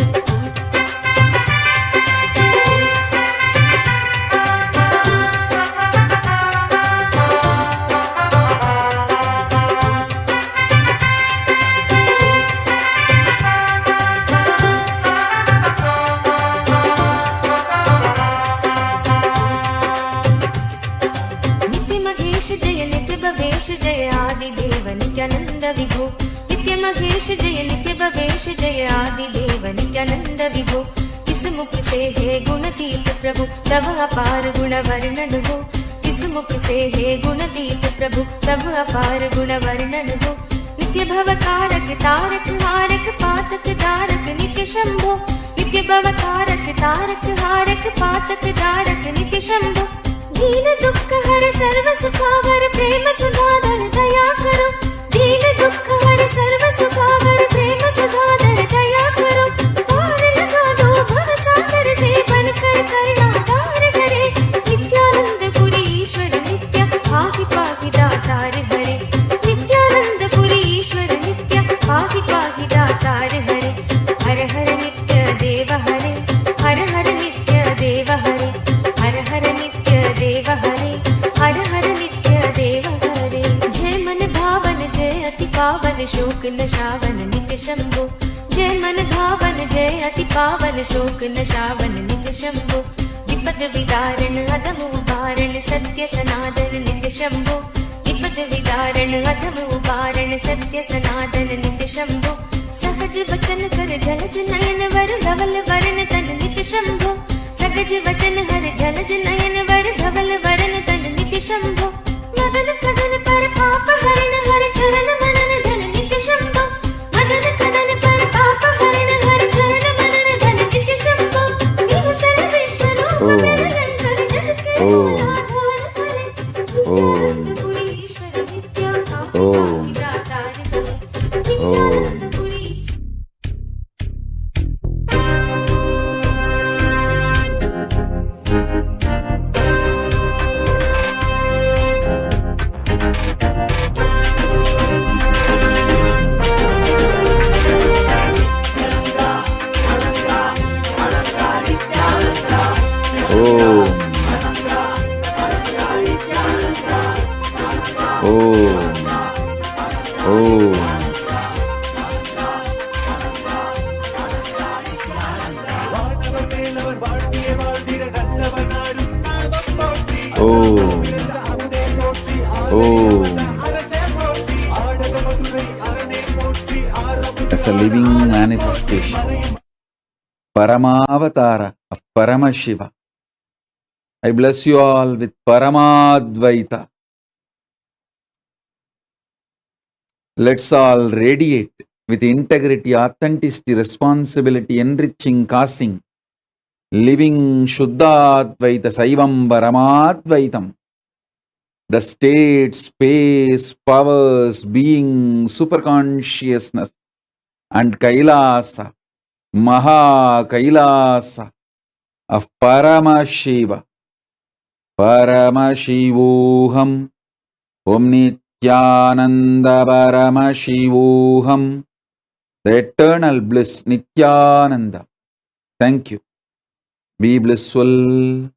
नित्य महेश जय नित्य भवेश जय आदि देव नित्यानंद विभो नित्य महेश जय नित्य भवेश जय आदि देव नित्यानंद विभो किस मुख से है गुणतीत प्रभु तव अपार गुण वर्णन हो इस मुख से हे गुणदीप प्रभु तब अपार गुण वर्णन हो। नित्य भव कारक तारक हारक पातक दारक नित्य शंभो। नित्य भव कारक तारक हारक पातक दारक नित्य शंभो। दीन दुख हर सर्व सुखावर प्रेम सुधाधर दया करो। दीन दुख हर सर्व सुखावर प्रेम सुधाधर दया करो। पार लगा दो भव सागर से बनकर करुणाधार हरे। नित्यानंद पुरी ईश्वर नित्य पाहि पाहि दातार हरे। नित्यानंद पुरी ईश्वर नित्य पाहि पाहि दातार हरे। हर हर नित्य देव हरे। हर हर नित्य देव हरे। हर हर नित्य देव हरे। हर हर नित्य देव हरे। जय मन भावन जय अति पावन शोक नशावन नित्य शंभो। जय मन भावन जय अति पावन शोक नशावन नित्य शंभो। विपद विदारण अधम उबारण सत्य सनातन नित्य शंभो। विपद विदारण अधम उबारण सत्य सनातन नित्य शंभो। सहज वचन कर जलज नयन वर धवल वरण तन नित्य शंभो। सहज वचन हर जलज नयन वर धवल वरण तन नित्य शंभो। मदन कदन पर पाप हरण हर चरण मनन धन नित्य शंभो। मदन कदन पर पाप हरण हर चरण मनन धन नित्य शंभो। विभूषण विश्वरूप प्रलंकर जग के आधार हरे। नित्यानंद पुरी ईश्वर नित्य पाहि दातार हरे। Nityanand Puri as a living manifestation, Paramavatara of Paramashiva. I bless you all with Paramadvaita. Let's all radiate with integrity, authenticity, responsibility, enriching, causing, living Shuddhadvaita Saivam Paramadvaitam. The state, space, powers, being, superconsciousness, and Kailasa, Maha Kailasa of Paramashiva. Paramashivoham Om Nithyananda Paramashivoham. The eternal bliss Nithyananda. Thank you. Be blissful.